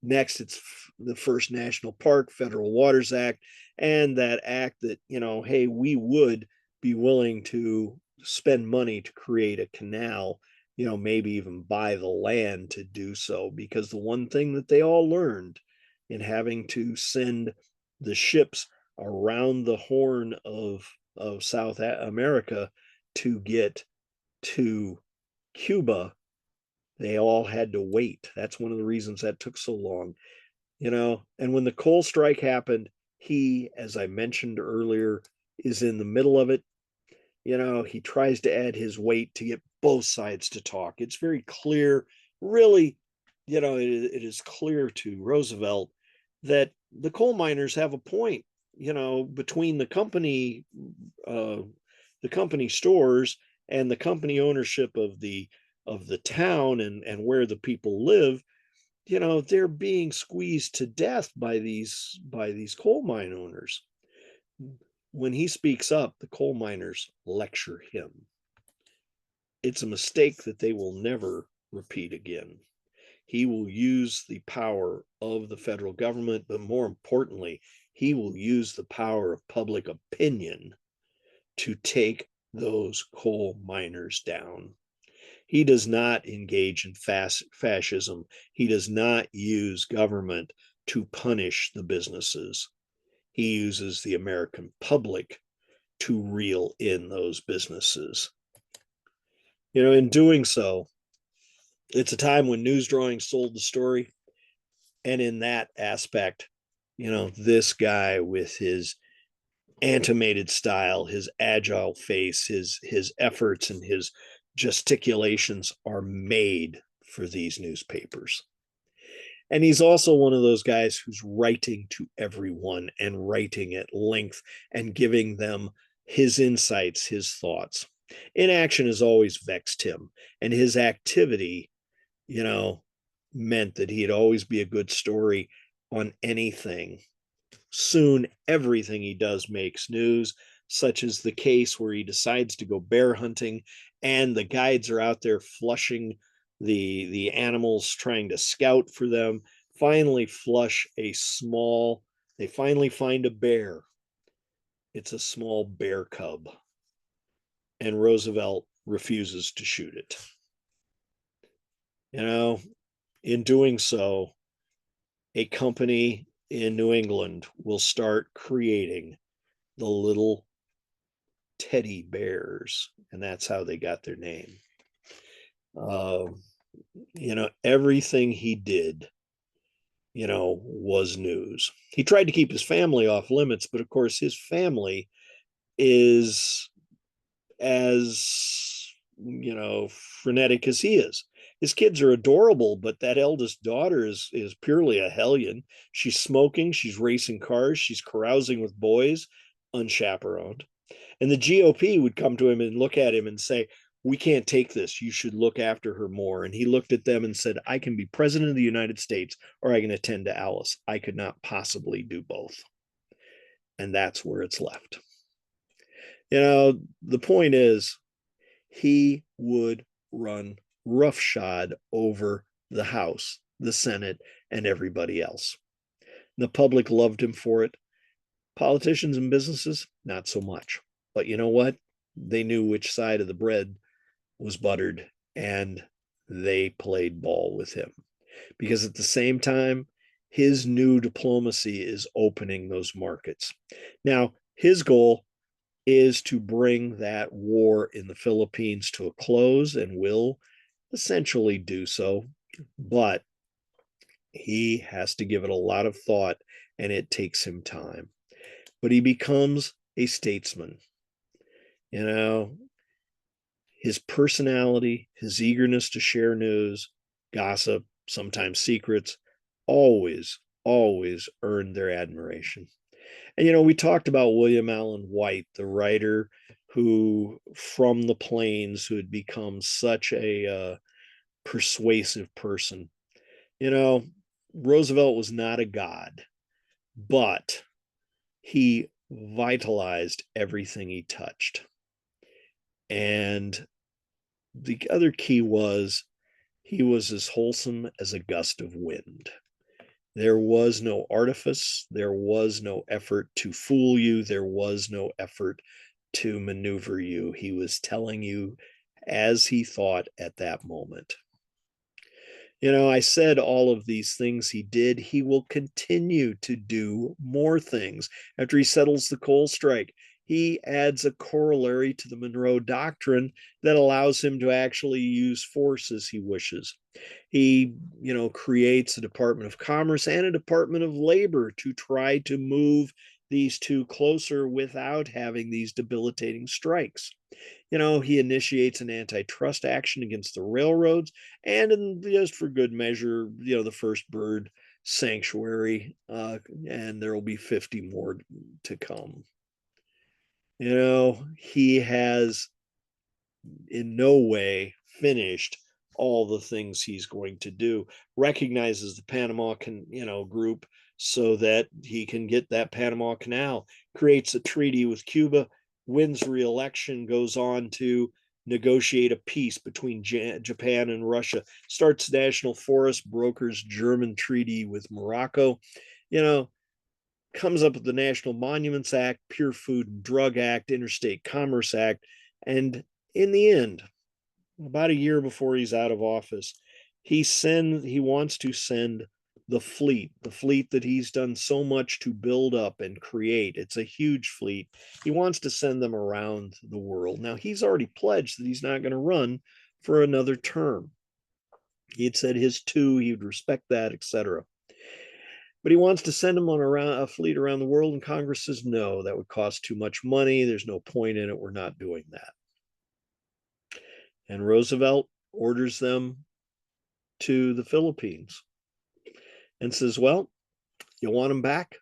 S1: Next, it's the First National Park Federal Waters Act, and that act that, hey, we would be willing to spend money to create a canal, maybe even buy the land to do so, because the one thing that they all learned in having to send the ships around the Horn of South America to get to Cuba, they all had to wait. That's one of the reasons that took so long. And when the coal strike happened, he, as I mentioned earlier, is in the middle of it. He tries to add his weight to get both sides to talk. It's very clear, really, it is clear to Roosevelt that the coal miners have a point, between the company stores and the company ownership of the town and where the people live. They're being squeezed to death by these coal mine owners. When he speaks up, the coal miners lecture him. It's a mistake that they will never repeat again. He will use the power of the federal government, but more importantly, he will use the power of public opinion to take those coal miners down. He does not engage in fascism. He does not use government to punish the businesses. He uses the American public to reel in those businesses. In doing so, it's a time when news drawings sold the story. And in that aspect, this guy with his animated style, his agile face, his efforts and his gesticulations are made for these newspapers. And he's also one of those guys who's writing to everyone and writing at length and giving them his insights, his thoughts. Inaction has always vexed him, and his activity, meant that he'd always be a good story on anything. Soon, everything he does makes news, such as the case where he decides to go bear hunting, and the guides are out there flushing the animals, trying to scout for them. Finally, they finally find a bear. It's a small bear cub, and Roosevelt refuses to shoot it. In doing so, a company in New England will start creating the little teddy bears, and that's how they got their name. Everything he did, was news. He tried to keep his family off limits, but of course his family is as, frenetic as he is. His kids are adorable, but that eldest daughter is purely a hellion. She's smoking, she's racing cars, she's carousing with boys, unchaperoned. And the GOP would come to him and look at him and say, "We can't take this. You should look after her more." And he looked at them and said, "I can be president of the United States, or I can attend to Alice. I could not possibly do both." And that's where it's left. The point is, he would run roughshod over the House, the Senate, and everybody else. The public loved him for it. Politicians and businesses, not so much. But you know what? They knew which side of the bread was buttered, and they played ball with him. Because at the same time, his new diplomacy is opening those markets. Now, his goal is to bring that war in the Philippines to a close and will essentially do so. But he has to give it a lot of thought, and it takes him time. But he becomes a statesman. You know, his personality, his eagerness to share news, gossip, sometimes secrets, always earned their admiration. And, you know, we talked about William Allen White, the writer who, from the plains, who had become such a persuasive person. You know, Roosevelt was not a god, but he vitalized everything he touched. And the other key was he was as wholesome as a gust of wind. There was no artifice. There was no effort to fool you. There was no effort to maneuver you. He was telling you as he thought at that moment. You know, I said all of these things he did. He will continue to do more things after he settles the coal strike. He adds a corollary to the Monroe Doctrine that allows him to actually use force as he wishes. He, you know, creates a Department of Commerce and a Department of Labor to try to move these two closer without having these debilitating strikes. You know, he initiates an antitrust action against the railroads, and just for good measure, you know, the first bird sanctuary, and there will be 50 more to come. You know, he has in no way finished all the things he's going to do. Recognizes the Panama group so that he can get that Panama Canal, creates a treaty with Cuba, wins re-election, goes on to negotiate a peace between Japan and Russia, starts national forest, brokers German treaty with Morocco, you know, comes up with the National Monuments Act, Pure Food and Drug Act, Interstate Commerce Act, and in the end, about a year before he's out of office, he wants to send the fleet that he's done so much to build up and create. It's a huge fleet. He wants to send them around the world. Now, he's already pledged that he's not going to run for another term. He had said his two, he would respect that, etc. But he wants to send them on a fleet around the world, and Congress says no, that would cost too much money. There's no point in it. We're not doing that. And Roosevelt orders them to the Philippines and says, well, you want them back?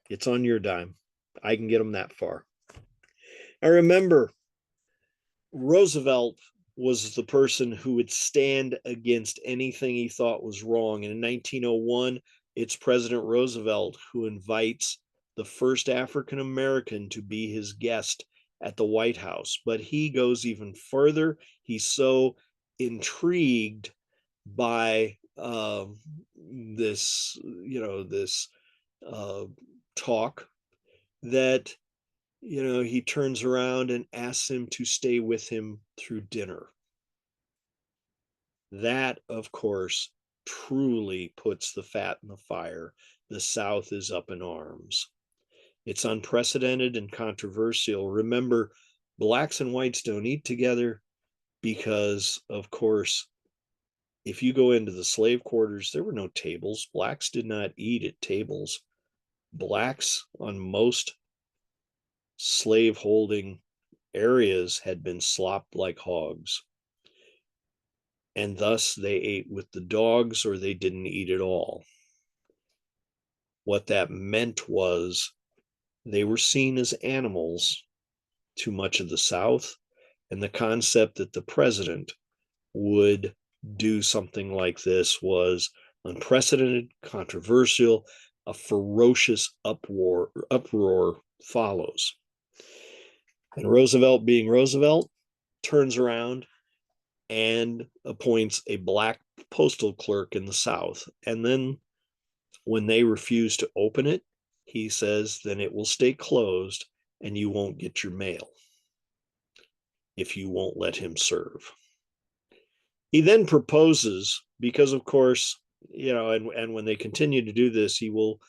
S1: It's on your dime. I can get them that far. I remember Roosevelt was the person who would stand against anything he thought was wrong. And in 1901, it's President Roosevelt who invites the first African American to be his guest at the White House. But he goes even further. He's so intrigued by this talk that he turns around and asks him to stay with him through dinner. That, of course, truly puts the fat in the fire. The South is up in arms. It's unprecedented and controversial. Remember, blacks and whites don't eat together because, of course, if you go into the slave quarters, there were no tables. Blacks did not eat at tables. Blacks on most slave-holding areas had been slopped like hogs. And thus they ate with the dogs or they didn't eat at all. What that meant was they were seen as animals to much of the South, and the concept that the president would do something like this was unprecedented, controversial. A ferocious uproar follows. And Roosevelt, being Roosevelt, turns around and appoints a black postal clerk in the South. And then when they refuse to open it, he says, then it will stay closed and you won't get your mail if you won't let him serve. He then proposes, because of course, and when they continue to do this, he will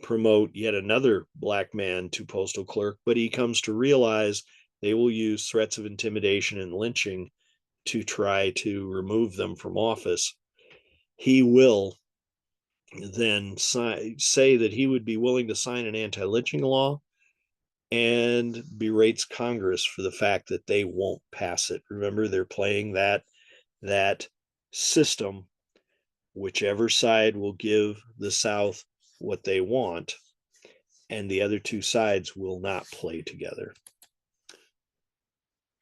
S1: promote yet another black man to postal clerk, but he comes to realize they will use threats of intimidation and lynching to try to remove them from office. He will then say that he would be willing to sign an anti-lynching law and berates Congress for the fact that they won't pass it. Remember, they're playing that system. Whichever side will give the South what they want, and the other two sides will not play together.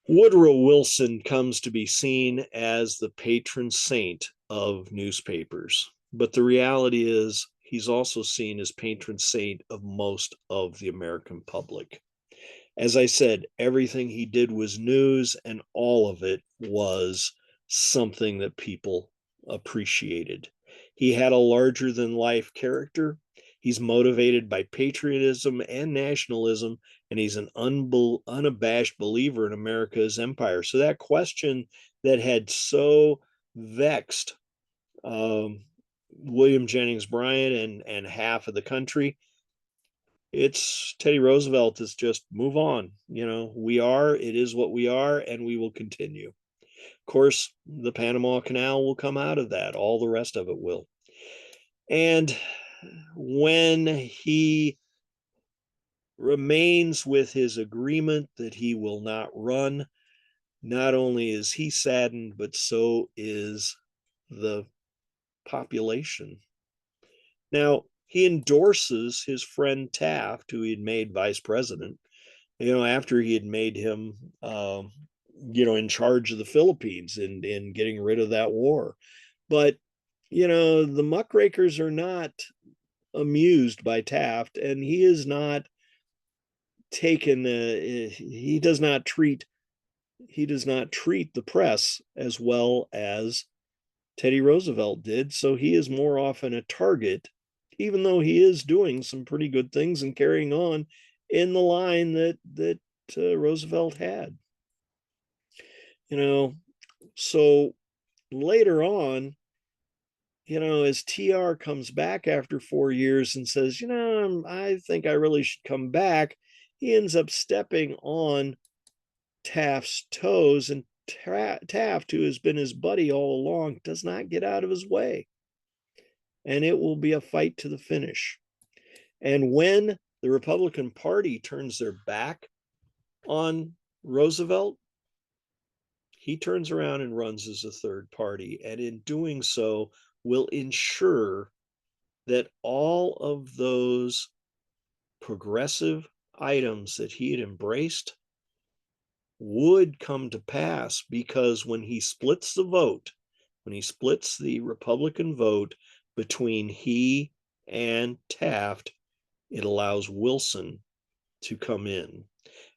S1: Woodrow Wilson comes to be seen as the patron saint of newspapers, but the reality is he's also seen as patron saint of most of the American public. As I said, everything he did was news, and all of it was something that people appreciated. He had a larger than life character. He's motivated by patriotism and nationalism, and he's an unabashed believer in America's empire. So that question that had so vexed William Jennings Bryan and half of the country, it's Teddy Roosevelt is just move on. It is what we are, and we will continue. Of course, the Panama Canal will come out of that. All the rest of it will. And when he remains with his agreement that he will not run, not only is he saddened, but so is the population. Now, he endorses his friend Taft, who he had made vice president, after he had made him, in charge of the Philippines in getting rid of that war. But, the Muckrakers are not amused by Taft, and he is not taken, he does not treat the press as well as Teddy Roosevelt did. So he is more often a target, even though he is doing some pretty good things and carrying on in the line that Roosevelt had. So later on, as TR comes back after 4 years and says, I think I really should come back, he ends up stepping on Taft's toes, and Taft, who has been his buddy all along, does not get out of his way. And it will be a fight to the finish. And when the Republican Party turns their back on Roosevelt, he turns around and runs as a third party. And in doing so, will ensure that all of those progressive items that he had embraced would come to pass, because when he splits the vote, when he splits the Republican vote between he and Taft, it allows Wilson to come in.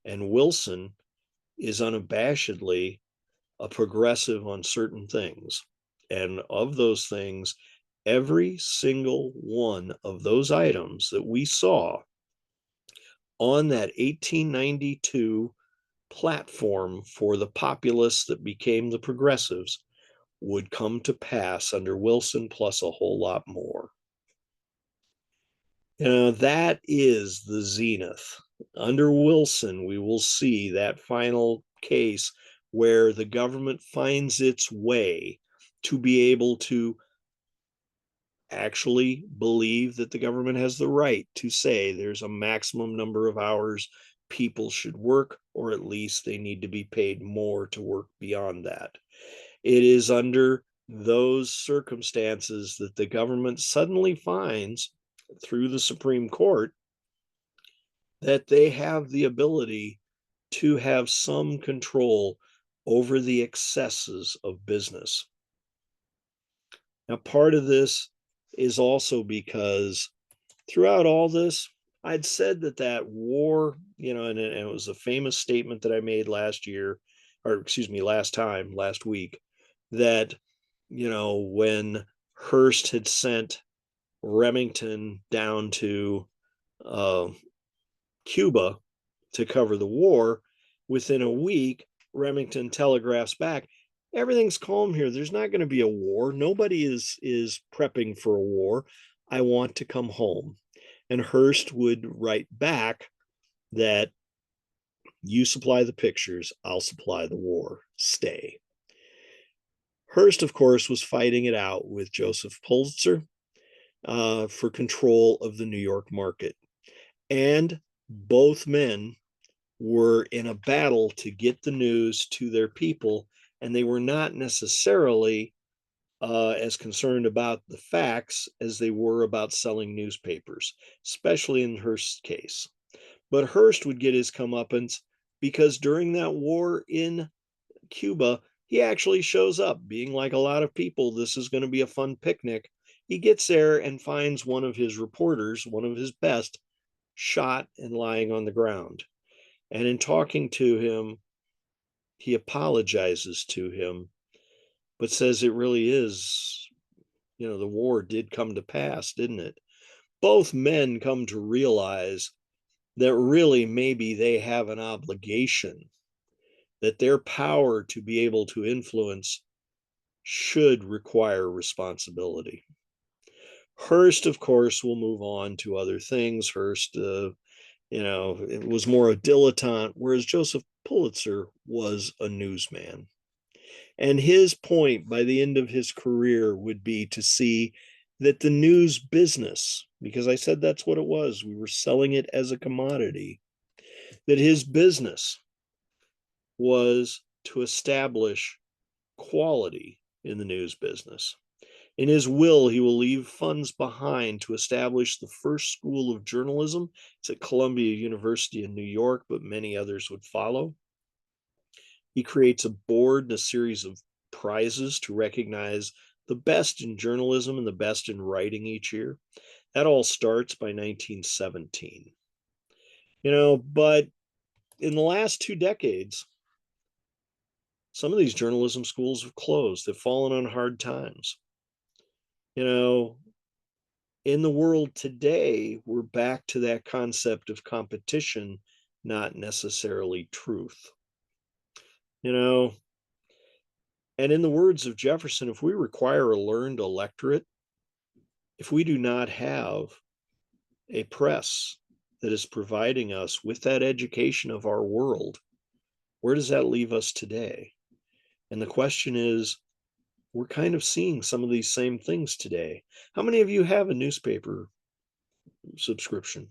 S1: And Wilson is unabashedly a progressive on certain things. And of those things, every single one of those items that we saw on that 1892 platform for the populists that became the progressives would come to pass under Wilson, plus a whole lot more. That is the zenith. Under Wilson, we will see that final case where the government finds its way to be able to actually believe that the government has the right to say there's a maximum number of hours people should work, or at least they need to be paid more to work beyond that. It is under those circumstances that the government suddenly finds, through the Supreme Court, that they have the ability to have some control over the excesses of business. Now, part of this is also because throughout all this, I'd said that war, and it was a famous statement that I made last year, or excuse me, last week, that, when Hearst had sent Remington down to uh, Cuba to cover the war, within a week, Remington telegraphs back, everything's calm here. There's not going to be a war. Nobody is prepping for a war. I want to come home. And Hearst would write back that you supply the pictures, I'll supply the war. Stay. Hearst, of course, was fighting it out with Joseph Pulitzer for control of the New York market. And both men were in a battle to get the news to their people, and they were not necessarily as concerned about the facts as they were about selling newspapers, especially in Hearst's case. But Hearst would get his comeuppance because during that war in Cuba, he actually shows up, being like a lot of people, this is going to be a fun picnic. He gets there and finds one of his reporters, one of his best, shot and lying on the ground. And in talking to him, he apologizes to him, but says it really is, the war did come to pass, didn't it? Both men come to realize that really maybe they have an obligation, that their power to be able to influence should require responsibility. Hearst, of course, will move on to other things. Hearst, it was more a dilettante, whereas Joseph Pulitzer was a newsman. And his point by the end of his career would be to see that the news business, because I said that's what it was, we were selling it as a commodity, that his business was to establish quality in the news business. In his will, he will leave funds behind to establish the first school of journalism. It's at Columbia University in New York, but many others would follow. He creates a board and a series of prizes to recognize the best in journalism and the best in writing each year. That all starts by 1917. But in the last 2 decades, some of these journalism schools have closed, they've fallen on hard times. In the world today, we're back to that concept of competition, not necessarily truth. And in the words of Jefferson, if we require a learned electorate, if we do not have a press that is providing us with that education of our world, where does that leave us today? And the question is, we're kind of seeing some of these same things today. How many of you have a newspaper subscription?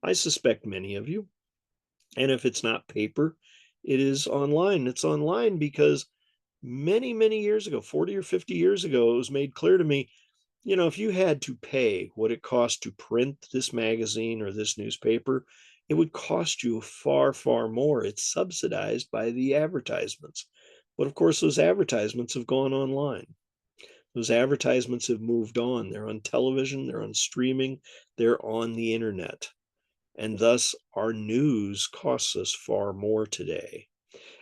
S1: I suspect many of you. And if it's not paper, it is online. It's online because many, many years ago, 40 or 50 years ago, it was made clear to me, if you had to pay what it cost to print this magazine or this newspaper, it would cost you far, far more. It's subsidized by the advertisements. But of course, those advertisements have gone online. Those advertisements have moved on. They're on television, they're on streaming, they're on the internet. And thus, our news costs us far more today.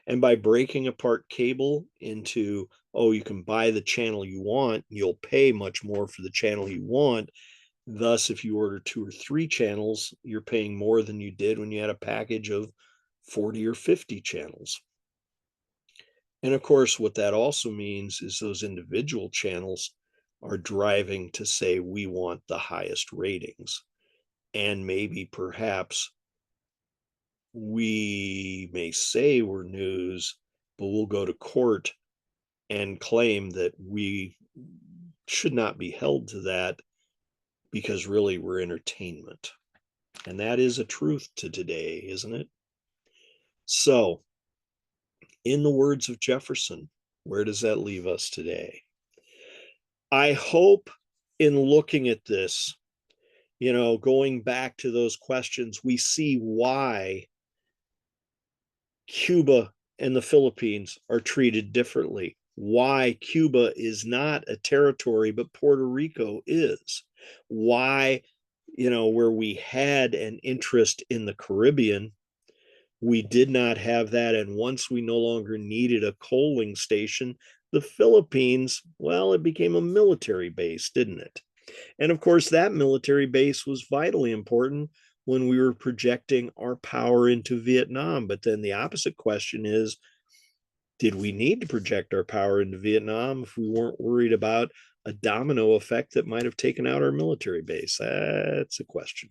S1: And by breaking apart cable into, you can buy the channel you want, you'll pay much more for the channel you want. Thus, if you order 2 or 3 channels, you're paying more than you did when you had a package of 40 or 50 channels. And of course, what that also means is those individual channels are driving to say, we want the highest ratings. And maybe perhaps we may say we're news, but we'll go to court and claim that we should not be held to that because really we're entertainment. And that is a truth to today, isn't it? So, in the words of Jefferson, where does that leave us today? I hope in looking at this, going back to those questions, we see why Cuba and the Philippines are treated differently, why Cuba is not a territory, but Puerto Rico is, why, where we had an interest in the Caribbean, We did not have that. And once we no longer needed a coaling station, the Philippines, well, it became a military base, didn't it? And of course, that military base was vitally important when we were projecting our power into Vietnam. But then the opposite question is, did we need to project our power into Vietnam if we weren't worried about a domino effect that might have taken out our military base? That's a question.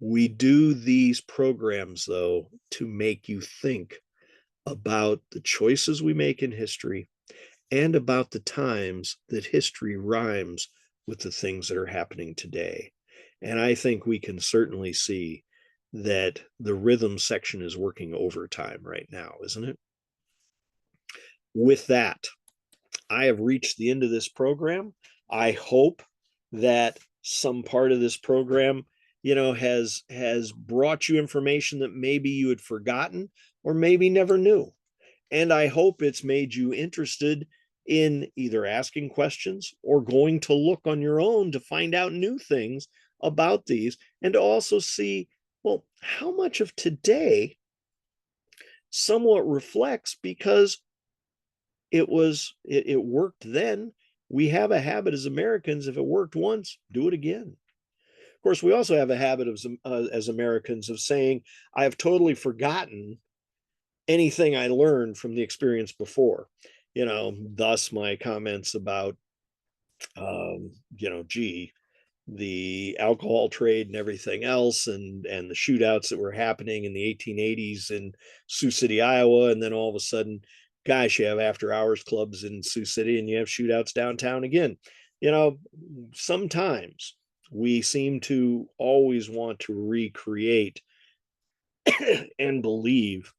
S1: We do these programs, though, to make you think about the choices we make in history and about the times that history rhymes with the things that are happening today. And I think we can certainly see that the rhythm section is working overtime right now, isn't it? With that, I have reached the end of this program. I hope that some part of this program, has brought you information that maybe you had forgotten or maybe never knew. And I hope it's made you interested in either asking questions or going to look on your own to find out new things about these, and to also see, well, how much of today somewhat reflects because it worked then. We have a habit as Americans, if it worked once, do it again. Of course, we also have a habit of as Americans of saying, I have totally forgotten anything I learned from the experience before. Thus my comments about, gee, the alcohol trade and everything else, and the shootouts that were happening in the 1880s in Sioux City, Iowa, and then all of a sudden, gosh, you have after hours clubs in Sioux City and you have shootouts downtown again. Sometimes we seem to always want to recreate and believe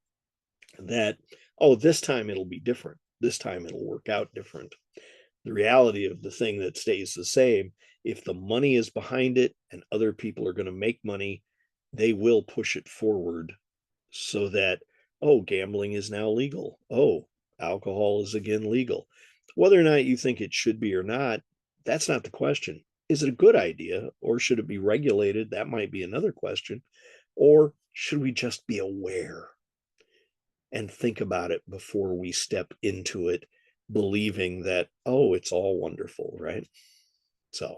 S1: that, oh, this time it'll be different. This time it'll work out different. The reality of the thing that stays the same, if the money is behind it and other people are going to make money, they will push it forward so that, oh, gambling is now legal. Oh, alcohol is again legal. Whether or not you think it should be or not, that's not the question. Is it a good idea or should it be regulated? That might be another question. Or should we just be aware and think about it before we step into it, believing that, oh, it's all wonderful, right? So,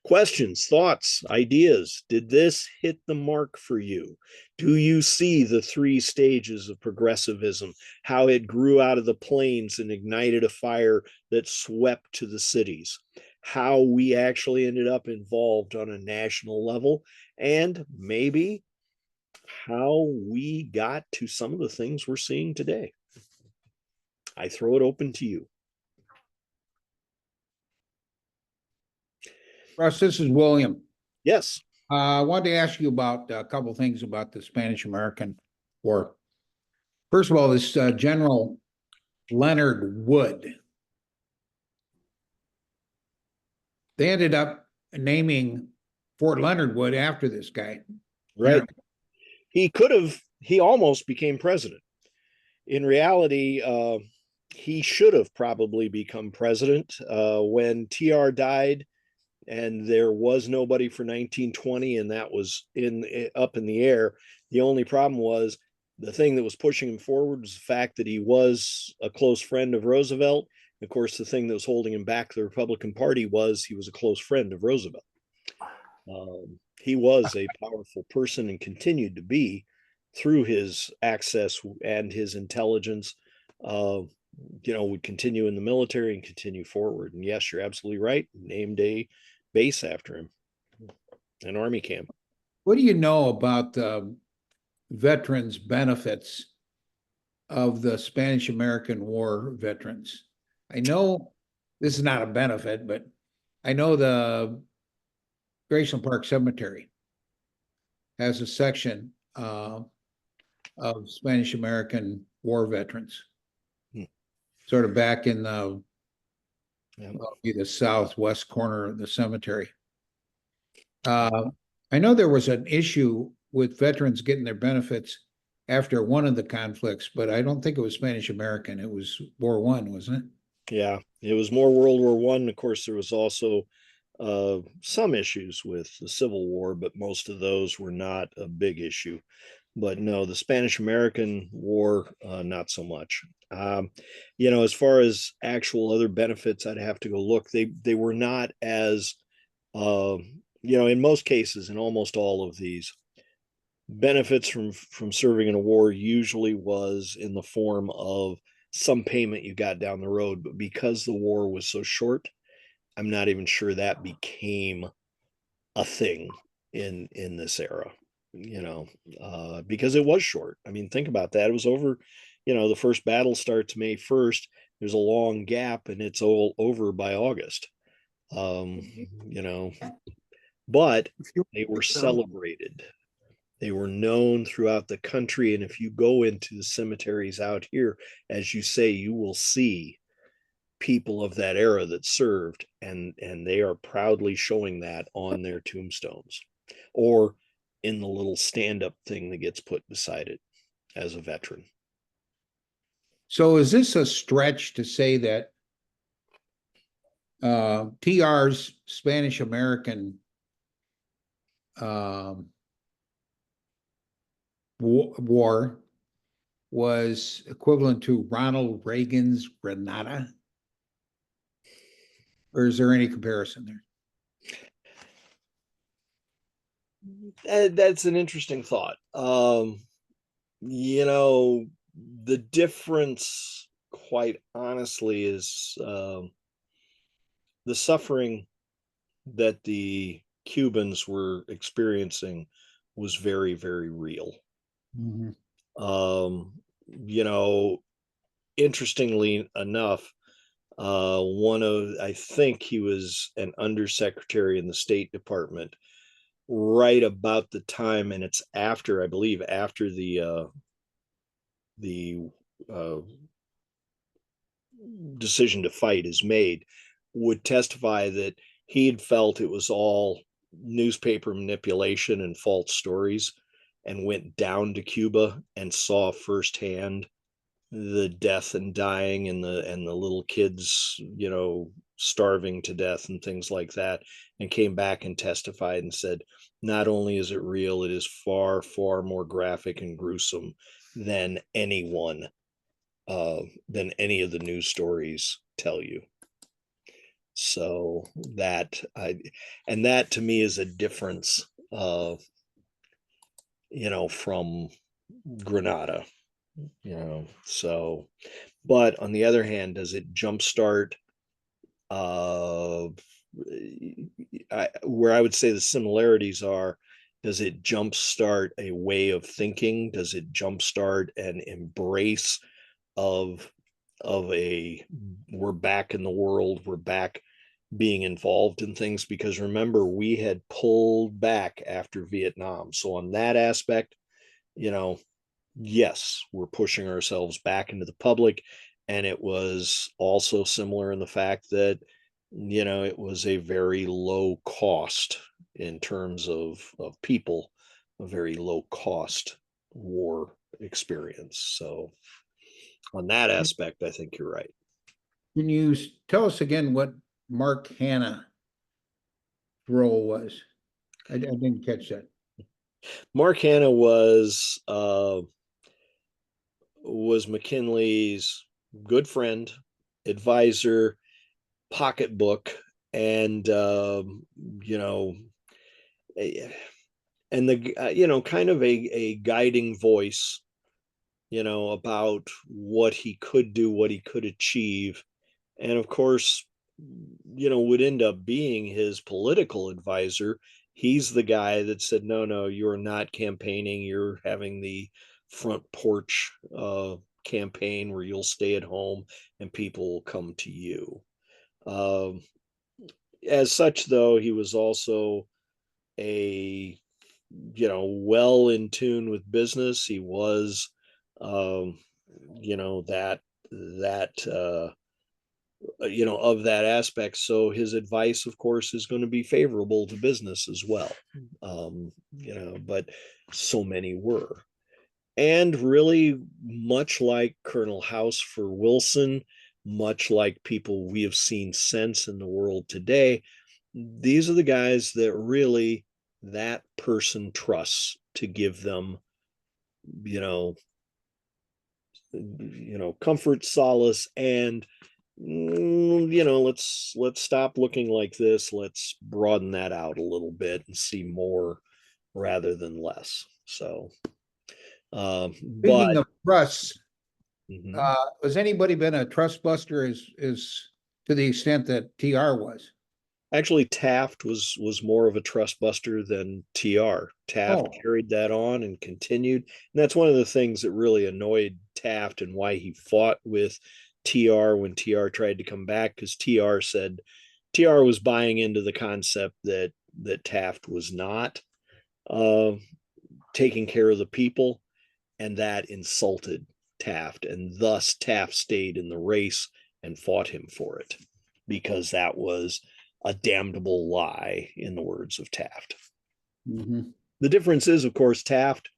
S1: questions, thoughts, ideas. Did this hit the mark for you? Do you see the three stages of progressivism, how it grew out of the plains and ignited a fire that swept to the cities, how we actually ended up involved on a national level, and maybe how we got to some of the things we're seeing today? I throw it open to you.
S4: Russ, this is William.
S1: Yes.
S4: I wanted to ask you about a couple things about the Spanish-American War. First of all, this General Leonard Wood. They ended up naming Fort Leonard Wood after this guy.
S1: Right. He almost became president. In reality, he should have probably become president when TR died, and there was nobody for 1920, and that was up in the air. The only problem was the thing that was pushing him forward was the fact that he was a close friend of Roosevelt. Of course, the thing that was holding him back, the Republican Party, was he was a close friend of Roosevelt. He was a powerful person and continued to be through his access and his intelligence. Would continue in the military and continue forward. And yes, you're absolutely right. Named a base after him, an army camp.
S4: What do you know about veterans' benefits of the Spanish-American War veterans? I know this is not a benefit, but I know the Graceland Park Cemetery has a section of Spanish-American War veterans, sort of back in the southwest corner of the cemetery. I know there was an issue with veterans getting their benefits after one of the conflicts, but I don't think it was Spanish-American. It was War I, wasn't it?
S1: Yeah, it was more World War I. Of course, there was also some issues with the Civil War, but most of those were not a big issue. but no, the Spanish American War, not so much. As far as actual other benefits, I'd have to go look. They were not as, uh, in most cases, in almost all of these, benefits from serving in a war usually was in the form of some payment you got down the road. But because the war was so short, I'm not even sure that became a thing in this era, because it was short. I mean, think about that. It was over, the first battle starts May 1st. There's a long gap and it's all over by August. You know, but they were celebrated. They were known throughout the country. And if you go into the cemeteries out here, as you say, you will see people of that era that served, and they are proudly showing that on their tombstones or in the little stand-up thing that gets put beside it as a veteran.
S4: So is this a stretch to say that TR's Spanish American war was equivalent to Ronald Reagan's Grenada? Or is there any comparison there?
S1: That's an interesting thought. The difference, quite honestly, is the suffering that the Cubans were experiencing was very, very real.
S4: Mhm.
S1: Interestingly enough, I think he was an undersecretary in the State Department right about the time, and it's after, I believe, after the decision to fight is made, would testify that he had felt it was all newspaper manipulation and false stories, and went down to Cuba and saw firsthand the death and dying and the little kids, starving to death and things like that, and came back and testified and said, not only is it real, it is far, far more graphic and gruesome than than any of the news stories tell you. So that to me is a difference, from Granada, so. But on the other hand, does it jumpstart, where I would say the similarities are, does it jumpstart a way of thinking? Does it jumpstart an embrace of a, we're back in the world, we're back being involved in things? Because remember, we had pulled back after Vietnam. So on that aspect, yes, we're pushing ourselves back into the public. And it was also similar in the fact that, it was a very low cost in terms of people, a very low cost war experience. So on that aspect, I think you're right.
S4: Can you tell us again what Mark Hanna's role was? I didn't catch that.
S1: Mark Hanna was McKinley's good friend, advisor, pocketbook, and and the kind of a guiding voice, about what he could do, what he could achieve, and of course, would end up being his political advisor. He's the guy that said, no, no, you're not campaigning, you're having the front porch campaign where you'll stay at home and people will come to you. um, as such, though, he was also a, well in tune with business. He was, um, that of that aspect. So his advice, of course, is going to be favorable to business as well. But so many were. And really, much like Colonel House for Wilson, much like people we have seen since in the world today, these are the guys that really that person trusts to give them you know, comfort, solace, and let's stop looking like this. Let's broaden that out a little bit and see more rather than less. So,
S4: Speaking
S1: but
S4: of trusts,
S1: mhm.
S4: has anybody been a trust buster is to the extent that TR was?
S1: Actually, Taft was more of a trust buster than TR. Taft
S4: Oh,
S1: carried that on and continued. And that's one of the things that really annoyed Taft and why he fought with TR when TR tried to come back, because TR said TR was buying into the concept that Taft was not uh, taking care of the people, and that insulted Taft, and thus Taft stayed in the race and fought him for it because that was a damnable lie, in the words of Taft.
S4: mm-hmm.
S1: The difference is, of course, Taft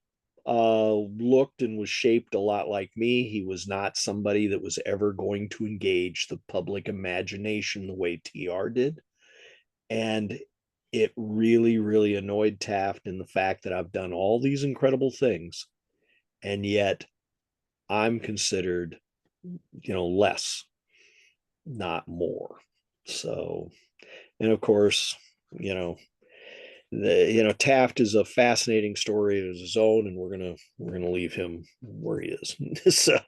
S1: looked and was shaped a lot like me. He was not somebody that was ever going to engage the public imagination the way TR did. And it really, really annoyed Taft in the fact that I've done all these incredible things, and yet I'm considered, less, not more. So, and of course, you know, Taft is a fascinating story of his own, and we're gonna leave him where he is. So,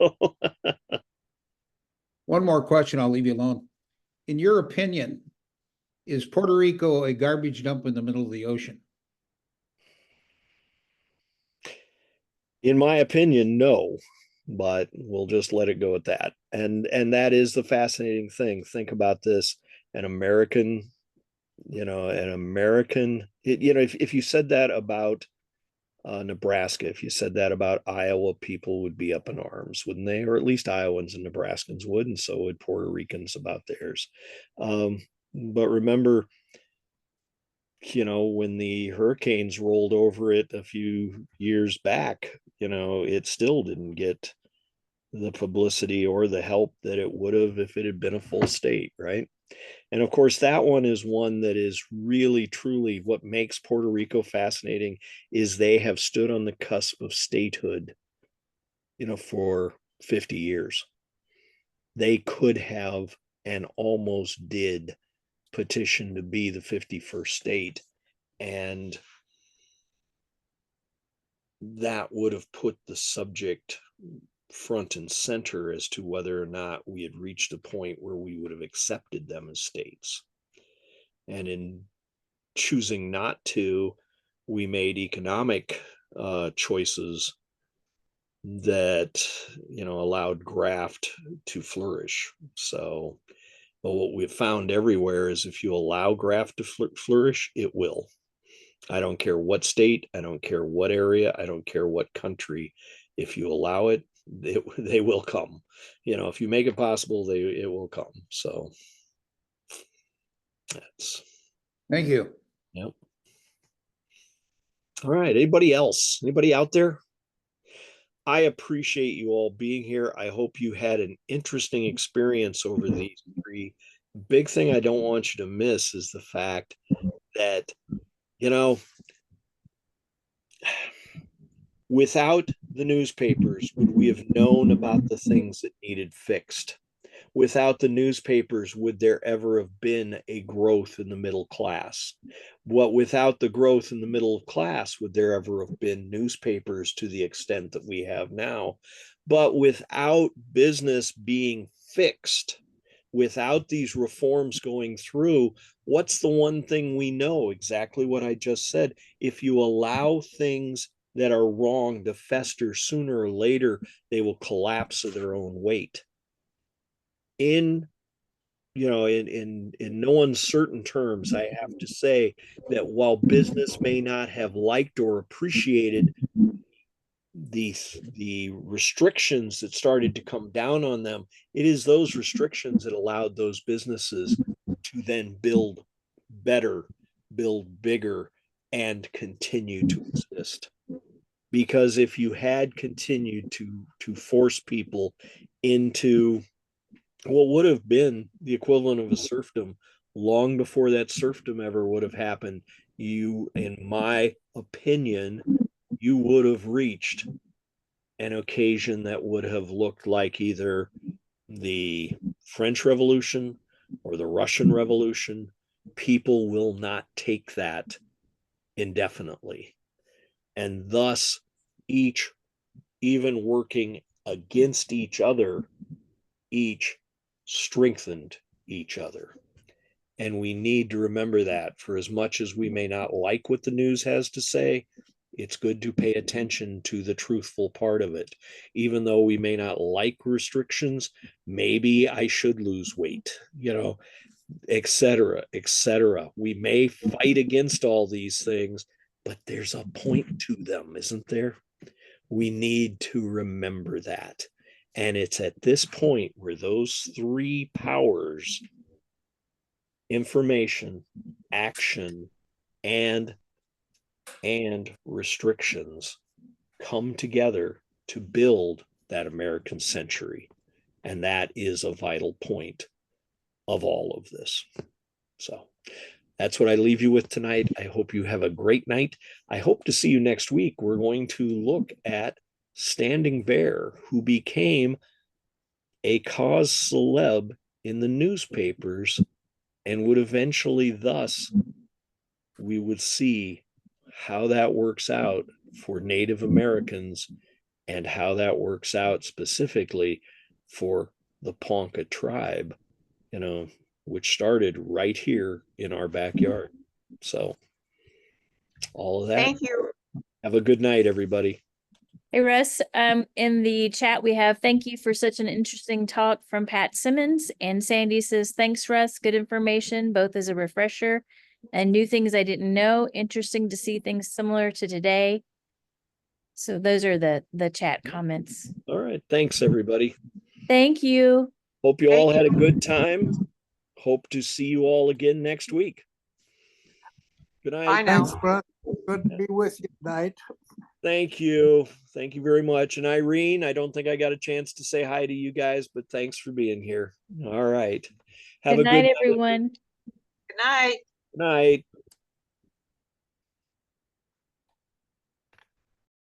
S4: One more question, I'll leave you alone. In your opinion, is Puerto Rico a garbage dump in the middle of the ocean?
S1: in my opinion, no, but we'll just let it go at that. And that is the fascinating thing. Think about this: an American, if you said that about Nebraska, if you said that about Iowa, people would be up in arms, wouldn't they? Or at least Iowans and Nebraskans would, and so would Puerto Ricans about theirs. But remember, when the hurricanes rolled over it a few years back, it still didn't get the publicity or the help that it would have if it had been a full state, right? And of course, that one is one that is really, truly what makes Puerto Rico fascinating is they have stood on the cusp of statehood, for 50 years. They could have and almost did petition to be the 51st state. And that would have put the subject front and center as to whether or not we had reached a point where we would have accepted them as states. And in choosing not to, we made economic choices that allowed graft to flourish. So, but what we've found everywhere is if you allow graft to flourish, it will. I don't care what state, I don't care what area, I don't care what country. If you allow it, they will come. If you make it possible, it will come. So that's,
S4: Thank you.
S1: yep. All right. Anybody else? Anybody out there? I appreciate you all being here. I hope you had an interesting experience over these three. Big thing I don't want you to miss is the fact that, you know, without the newspapers, would we have known about the things that needed fixed? Without the newspapers, would there ever have been a growth in the middle class? Without the growth in the middle class, would there ever have been newspapers to the extent that we have now? But without business being fixed, without these reforms going through, what's the one thing we know? Exactly what I just said. If you allow things that are wrong to fester, sooner or later, they will collapse of their own weight. In in no uncertain terms, I have to say that while business may not have liked or appreciated the restrictions that started to come down on them, it is those restrictions that allowed those businesses to then build better, build bigger, and continue to exist. Because if you had continued to force people into what would have been the equivalent of a serfdom long before that serfdom ever would have happened, you, in my opinion, you would have reached an occasion that would have looked like either the French Revolution or the Russian Revolution, people will not take that indefinitely. And thus, each, even working against each other, each strengthened each other. And we need to remember that, for as much as we may not like what the news has to say, it's good to pay attention to the truthful part of it. Even though we may not like restrictions, maybe I should lose weight, etc., etc. We may fight against all these things, but there's a point to them, isn't there? We need to remember that. And it's at this point where those three powers, information, action, and restrictions, come together to build that American century. And that is a vital point of all of this. So that's what I leave you with tonight. I hope you have a great night. I hope to see you next week. We're going to look at Standing Bear, who became a cause celeb in the newspapers and would eventually, thus, we would see how that works out for Native Americans and how that works out specifically for the Ponca tribe, which started right here in our backyard. So all of that.
S2: Thank you.
S1: Have a good night, everybody.
S5: Hey, Russ, in the chat, we have thank you for such an interesting talk from Pat Simmons. And Sandy says, thanks, Russ. Good information, both as a refresher and new things I didn't know. Interesting to see things similar to today. So those are the chat comments.
S1: All right. Thanks, everybody.
S5: Thank you.
S1: Hope you all had a good time. Hope to see you all again next week. Good night.
S2: Bye now.
S6: Thanks, Russ. Good to be with you tonight.
S1: Thank you. Thank you very much. And Irene, I don't think I got a chance to say hi to you guys, but thanks for being here. All right. Have
S5: Good
S1: a
S5: night,
S1: good
S5: everyone.
S2: Good night.
S1: night.